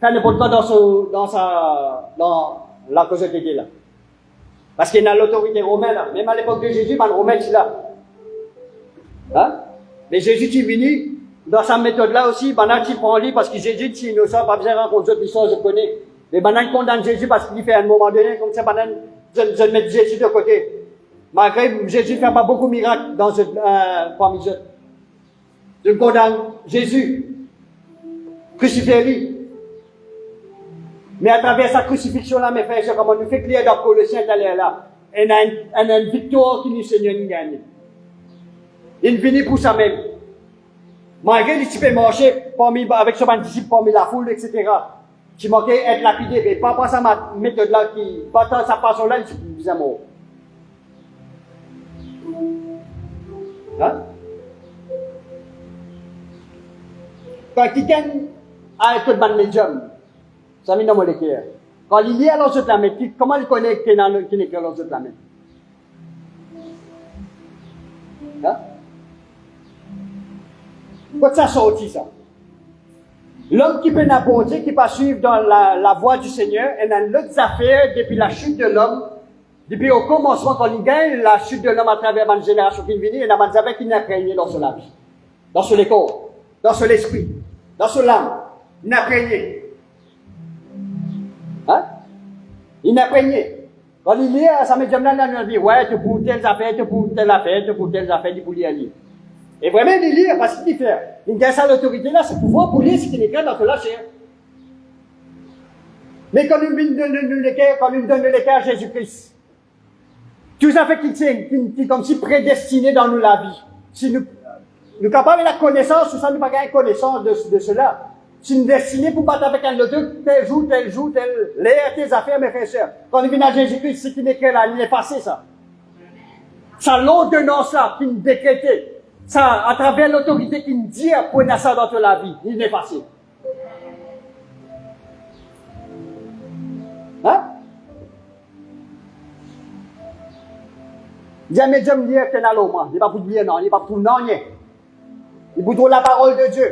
Faire n'importe quoi dans la cause de là. Parce qu'il y a l'autorité romaine là. Même à l'époque de Jésus, man Romain qui l'a. Hein? Mais Jésus qui est venu, dans sa méthode là aussi, maintenant il prend lui parce que Jésus est innocent, pas besoin de raconter d'autres histoires, je connais. Mais maintenant il condamne Jésus parce qu'il fait à un moment donné, comme ça, maintenant, je mets Jésus de côté. Malgré Jésus ne fait pas beaucoup de miracles dans parmi eux. Je condamne Jésus. Crucifiez-lui. Mais à travers sa crucifixion là, mes frères, comme on nous fait clair dans Colossiens là, il y a une victoire qui nous Seigneur nous gagne. Il vient pour ça même. Malgré les types marcher avec son disciple parmi la foule, etc. Qui manquait être lapidé, mais pas sa méthode là, pas sa façon là, il disait mort. Hein? Quand quelqu'un a un bon médium, ça vient dans mon équerre. Quand il lit à l'autre planète, comment il connaît qu'il est à l'autre planète? Hein? Quand ça sortit ça? L'homme qui peut n'abonder, qui peut suivre dans la voie du Seigneur, il a d'autres affaires depuis la chute de l'homme, depuis au commencement, quand il gagne la chute de l'homme à travers une génération qui vient, il a des affaires qui n'imprégné dans son vie, dans son corps, dans son esprit, dans son âme. Il n'a imprégné. Hein? Il n'a imprégné. Quand il lit, ça me dit, il dit, ouais, tu pour telle affaire, tu pour telle affaire, tu pour telle affaire, tu pour lire. Et vraiment, il lit, parce qu'il fait. Il gagne ça l'autorité là, c'est pouvoir pour lire ce qu'il écrit dans la chair. Mais quand nous donne l'écart à Jésus-Christ, tout ça fait qu'il tient, qui comme si prédestiné dans nous la vie. Si nous capables de la connaissance, ou ça nous pas gagner connaissance de cela. Si nous destinés pour battre avec un autre, tel jour, l'air, tes affaires, mes frères et sœurs. Quand nous venons à Jésus-Christ, c'est qu'il écrit là, il est passé ça. Ça l'ordonnance là, qui nous décrétait. Ça, à travers l'autorité qui nous dit, pour ça dans toute la vie, il est passé. Hein? Il y a un médium qui est dans l'eau, il n'est pas pour dire non, il n'est pas pour non, il est pour la parole de Dieu.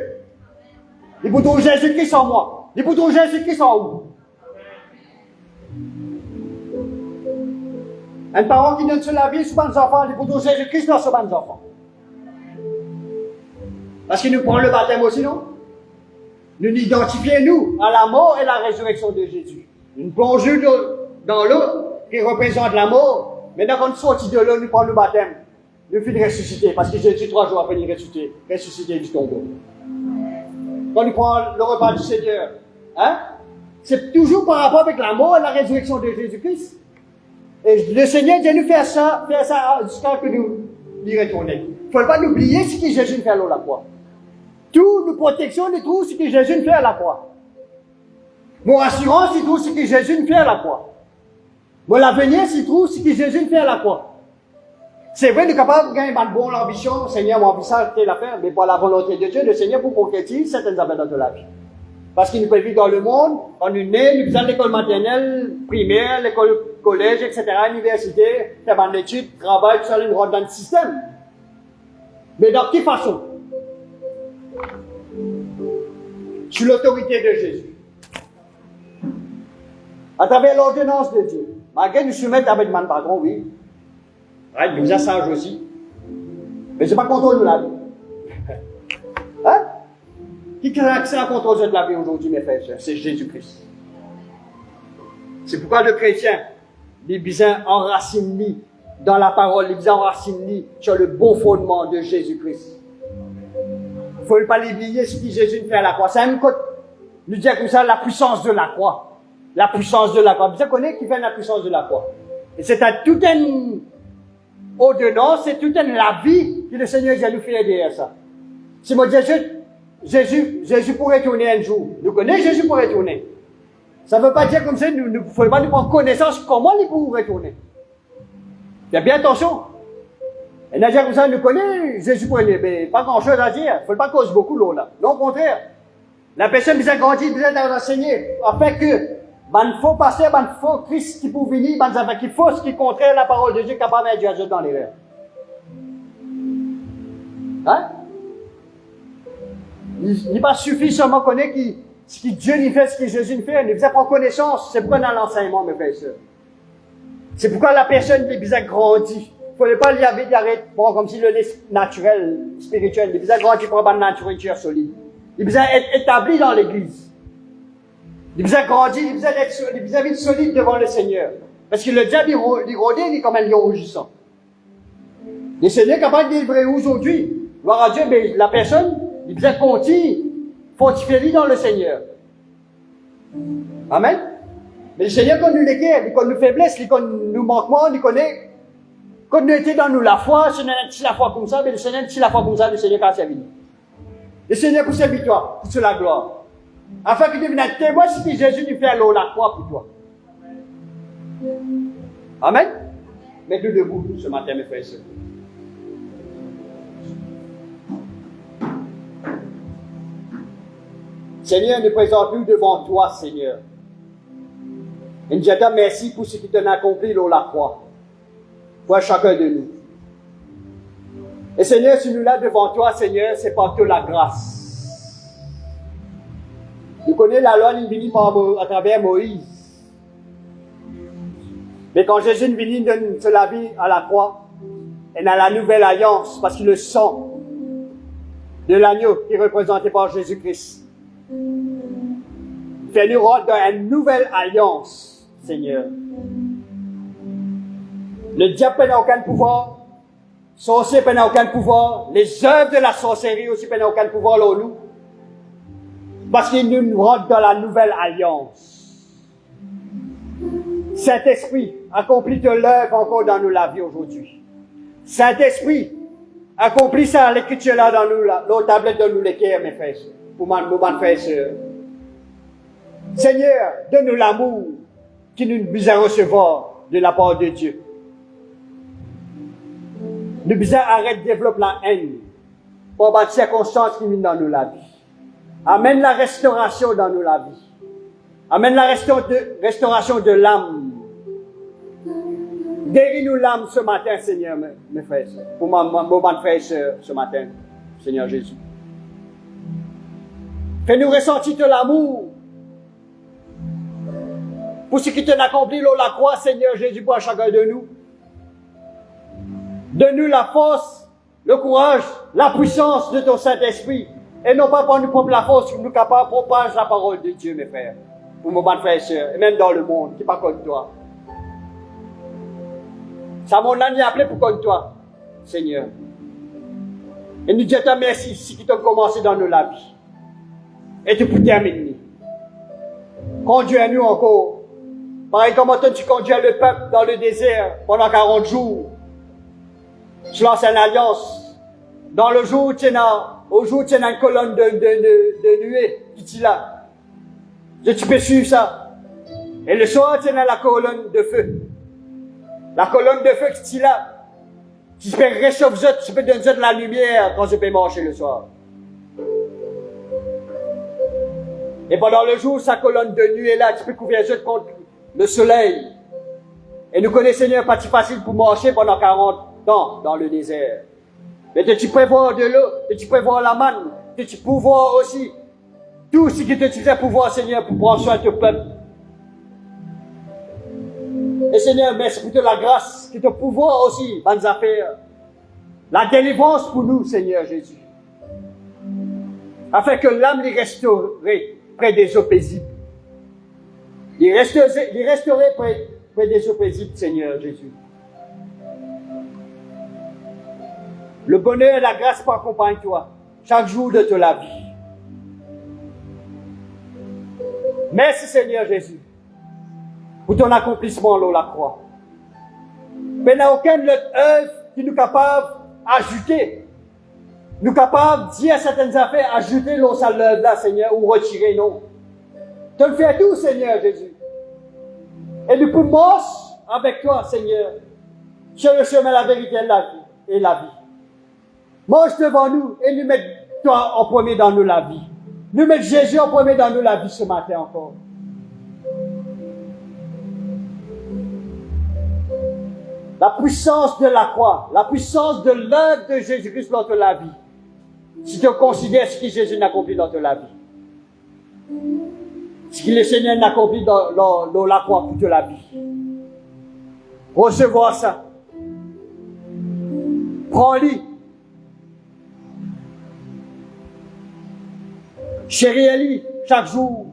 Il est pour Jésus-Christ en moi. Il est pour Jésus-Christ en vous. Un parent qui donne sur la vie sur nos enfants, il est pour Jésus-Christ dans sur nos enfants. Parce qu'il nous prend le baptême aussi, non? Nous identifions, nous, à la mort et la résurrection de Jésus. Une plongée dans l'eau qui représente la mort. Maintenant, quand nous sortons de l'eau, nous prenons le baptême. Nous finissons ressusciter. Parce que Jésus, 3 jours après, il est ressuscité du tombeau. Quand nous prenons le repas du Seigneur, hein? C'est toujours par rapport avec la mort et la résurrection de Jésus-Christ. Et le Seigneur Dieu nous fait ça jusqu'à que nous y retournions. Il ne faut pas oublier ce que Jésus nous fait à la croix. Tout nos protections, nous trouvons ce que Jésus nous fait à la croix. Mon assurance, il trouve ce que Jésus nous fait à la croix. Mon avenir, il trouve ce que Jésus nous fait à la croix. C'est vrai, nous sommes capables de gagner une bonne ambition, Seigneur, mon ambition, c'est l'affaire, mais pour la volonté de Dieu, le Seigneur pour concrétiser certaines affaires dans la vie. Parce qu'il nous peut vivre dans le monde, on est né, nous faisons l'école maternelle, primaire, l'école collège, etc., université, faire des études, travail, tout ça, nous rentre dans le système. Mais dans quelle façon? Sous l'autorité de Jésus. À travers l'ordonnance de Dieu. Malgré nous soumettre avec mon patron, oui. Ouais, il nous a sage aussi. Mais c'est pas contrôle de la vie. Hein? Qui a accès à contrôle de la vie aujourd'hui, mes frères et sœurs? C'est Jésus-Christ. C'est pourquoi le chrétien, il est besoin enraciner dans la parole, il est besoin enraciner sur le bon fondement de Jésus-Christ. Il ne faut pas l'oublier ce que Jésus nous fait à la croix. C'est un côté, nous dire comme ça, la puissance de la croix. La puissance de la croix. Vous connaissez qui fait la puissance de la croix. Et c'est à toute une ordonnance, c'est toute la vie que le Seigneur nous fait derrière ça. C'est mon Jésus pourrait tourner un jour. Nous connaissons Jésus pourrait tourner. Ça ne veut pas dire comme ça, il ne faut pas nous prendre connaissance comment il pourrait tourner. Faites bien attention. Et n'a dire comme ça, nous connaissons Jésus pourrait tourner. Mais pas grand chose à dire. Il ne faut pas cause beaucoup l'eau là. Non, au contraire. La personne besoin de grandir, besoin d'enseigner. Afin que, Ben, faux pasteur, ben, faux Christ qui peut venir, ben, ça fait qu'il faut ce qui contraire la parole de Dieu capable d'induire dans l'erreur. Hein? Il n'est pas suffisamment connaître ce que Dieu lui fait, ce que Jésus lui fait. Il ne pas connaissance. C'est pourquoi dans l'enseignement, mes frères et sœurs. C'est pourquoi la personne qui est grandi. Il ne faut pas lui arrêter, bon, comme si le lait naturel, spirituel, il est grandi pour avoir une nourriture solide. Il doit être établi dans l'église. Il doit grandir, il doit être solide devant le Seigneur. Parce que le diable, il rôde, il est comme un lion rugissant. Le Seigneur est capable de délivrer aujourd'hui. Gloire à Dieu, mais la personne, il doit continuer, fortifier dans le Seigneur. Amen. Mais le Seigneur connaît nous l'équerre, il connaît nos faiblesses, il connaît nos manquements, il connaît, quand nous étions dans nous la foi, si nous avons la foi comme ça, mais le Seigneur, si la foi comme ça, le Seigneur a servi. Le Seigneur pour sa victoire, pour la gloire. Afin que tu deviennes un témoin si Jésus nous fait à la croix pour toi. Amen. Mettez-nous debout ce matin, mes frères et sœurs. Seigneur, nous présentons devant toi, Seigneur. Et nous disons merci pour ce qui t'a accompli dans la croix. Pour chacun de nous. Et Seigneur, si nous là devant toi, Seigneur, c'est par toute la grâce. Nous connaissons la loi, elle est venue à travers Moïse. Mais quand Jésus est venu de la vie à la croix, et dans la nouvelle alliance, parce que le sang de l'agneau qui est représenté par Jésus-Christ fait nous rentrer dans une nouvelle alliance, Seigneur. Le diable n'a aucun pouvoir, sorcier n'a aucun pouvoir, les œuvres de la sorcellerie aussi n'ont aucun pouvoir là nous. Parce qu'il nous rentre dans la nouvelle alliance. Saint-Esprit, accomplis de l'œuvre encore dans nous la vie aujourd'hui. Saint-Esprit, accomplis ça l'écriture là dans nous, là, l'autre tablette de nous l'équerre, mes frères, pour mon frères et sœurs. Seigneur, donne-nous l'amour qui nous besoin recevoir de la part de Dieu. Nous besoin arrêter de développer la haine pour les circonstances qui viennent dans nous la vie. Amène la restauration dans nous la vie. Amène la restauration de l'âme. Guéris-nous l'âme ce matin, Seigneur, mes frères, pour mon frère et sœur ce matin, Seigneur Jésus. Fais-nous ressentir de l'amour pour ce qui t'a accompli dans la croix, Seigneur Jésus, pour chacun de nous. Donne-nous la force, le courage, la puissance de ton Saint-Esprit. Et non pas pour nous propre la force, nous capables de propager la parole de Dieu, mes frères. Pour mon bon frère et sœur, et même dans le monde, qui n'est pas comme toi. Ça mon ami appelé pour comme toi, Seigneur. Et nous disons merci si tu as commencé dans nos vies. Et tu peux terminer. Conduis-nous encore. Pareil comme tu conduis le peuple dans le désert pendant 40 jours. Tu lances une alliance. Dans le jour, au jour, tu as une colonne de nuée qui est là. Tu peux suivre ça. Et le soir, tu as la colonne de feu. La colonne de feu qui est là. Tu peux réchauffer, tu peux donner de la lumière quand tu peux marcher le soir. Et pendant le jour, sa colonne de nuée est là, tu peux couvrir contre le soleil. Et nous connaissons, Seigneur, pas si facile pour marcher pendant 40 ans dans le désert. Mais tu peux voir de l'eau, tu peux voir la manne, tu peux voir aussi tout ce qui te fait pouvoir, Seigneur, pour prendre soin de ton peuple. Et Seigneur, merci pour la grâce, qui te pouvoir aussi, bonnes affaires. La délivrance pour nous, Seigneur Jésus. Afin que l'âme les restaurée près des eaux paisibles. Les restaurer près des eaux paisibles, Seigneur Jésus. Le bonheur et la grâce t'accompagnent toi, chaque jour de ta vie. Merci Seigneur Jésus, pour ton accomplissement là, la croix. Mais il n'y a aucune autre œuvre qui nous est capable d'ajouter. Nous capables de dire certaines affaires, ajouter l'eau à l'œuvre là, Seigneur, ou retirer, non. Tu le fais tout, Seigneur Jésus. Et nous pouvons marcher avec toi, Seigneur, sur le chemin de la vérité et la vie. Marche devant nous et nous mettre toi en premier dans nous la vie. Nous mettre Jésus en premier dans nous la vie ce matin encore. la puissance de la croix, la puissance de l'œuvre de Jésus-Christ dans ta vie. Si tu considères ce que Jésus a accompli dans ta vie. Ce que le Seigneur a accompli dans la croix pour ta vie. Recevoir ça. Prends-le. Chéris-le chaque jour.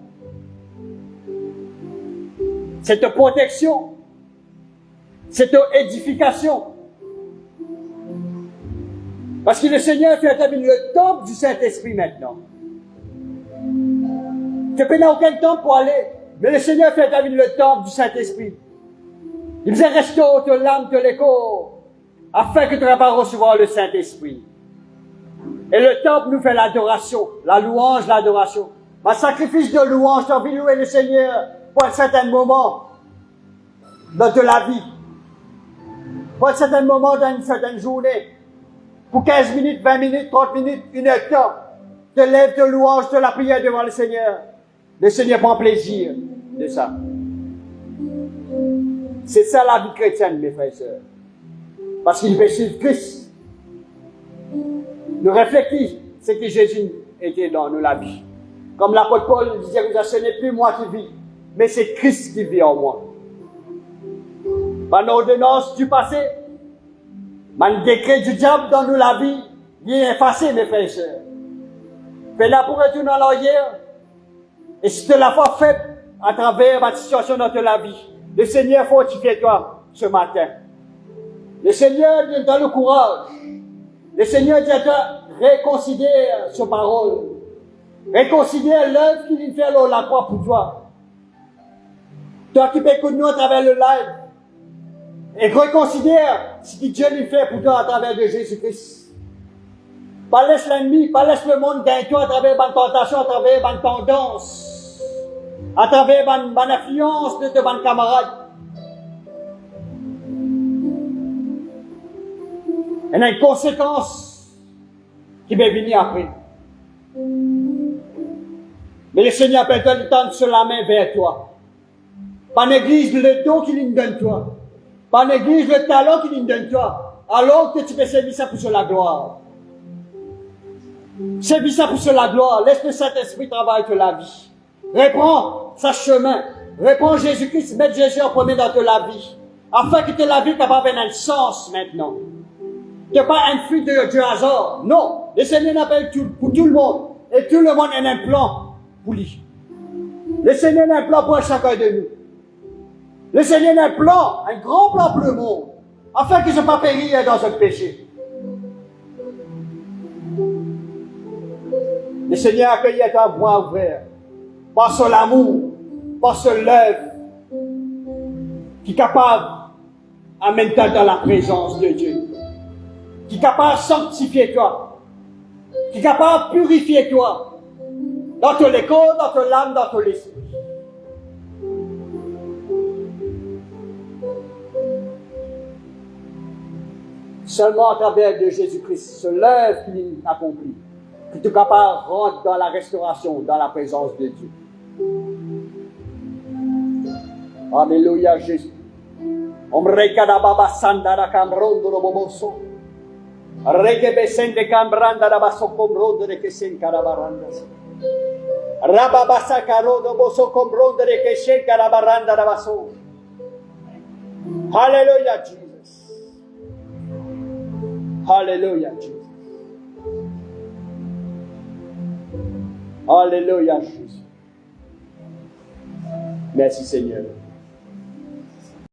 C'est ta protection. C'est ta édification. Parce que le Seigneur fait établir le temple du Saint-Esprit maintenant. Tu n'as aucun temple pour aller, mais le Seigneur fait établir le temple du Saint-Esprit. Il faisait restaurer ton âme, ton corps, afin que tu puisses recevoir le Saint-Esprit. Et le temple nous fait l'adoration, la louange, l'adoration. Un sacrifice de louange, tu as envie de louer le Seigneur pour un certain moment dans la vie. Pour un certain moment dans une certaine journée. Pour 15 minutes, 20 minutes, 30 minutes, 1 heure de temps. Te lèves de louange, de la prière devant le Seigneur. Le Seigneur prend plaisir de ça. C'est ça la vie chrétienne, mes frères et sœurs. Parce qu'il veut suivre Christ. Nous réfléchissons ce que Jésus était dans nous la vie. Comme l'apôtre Paul disait, ce n'est plus moi qui vis, mais c'est Christ qui vit en moi. Par l'ordonnance du passé, par le décret du diable dans nous la vie, il est effacé, mes frères et sœurs. Mais là, pour retourner en arrière, et si tu l'as pas fait à travers ma situation dans ta vie, le Seigneur fortifie toi ce matin. Le Seigneur vient dans le courage. Le Seigneur dit à toi, réconsidère sa parole. Réconsidère l'œuvre qu'il fait dans la croix pour toi. Toi qui écoutes nous à travers le live. Et reconsidère ce que Dieu lui fait pour toi à travers de Jésus-Christ. Pas laisse l'ennemi, pas laisse le monde gagner toi à travers une tentation, à travers une tendance, à travers une influence de tes camarades. Il y a une conséquence qui va venir après. Mais le Seigneur peut te tendre sur la main vers toi. Pas néglige le don qu'il nous donne toi. Pas néglige le talent qu'il nous donne toi. Alors que tu peux servir ça pour la gloire. Servir ça pour la gloire. Laisse le Saint-Esprit travailler de la vie. Reprends sa chemin. Reprends Jésus-Christ. Mets Jésus en premier dans ta vie. Afin que ta vie capable d'avoir un sens maintenant. Tu n'es pas un fruit de hasard. Non. Le Seigneur appelle pour tout le monde. Et tout le monde a un plan pour lui. Le Seigneur a un plan pour chacun de nous. Le Seigneur a un plan, un grand plan pour le monde. Afin que je ne pas périr dans un péché. Le Seigneur a accueilli ta voix ouverte. Par son amour, par son l'œuvre, qui est capable d'amener toi dans la présence de Dieu. Qui est capable de sanctifier toi. Qui est capable de purifier toi. Dans ton corps, dans ton âme, dans ton esprit. Seulement à travers de Jésus-Christ, l'œuvre qu'il a accomplie, que tu es capable de rentrer dans la restauration, dans la présence de Dieu. Alléluia, Jésus. Omrekada baba sandara kamrondo no boboso. Rege besende kambranda da baso komrondo de kesen karabarandas. Rababasa karodo boso komrondo de kesen karabaranda da baso. Hallelujah, Jesus. Hallelujah, Jesus. Alléluia, Jésus. Merci, Seigneur.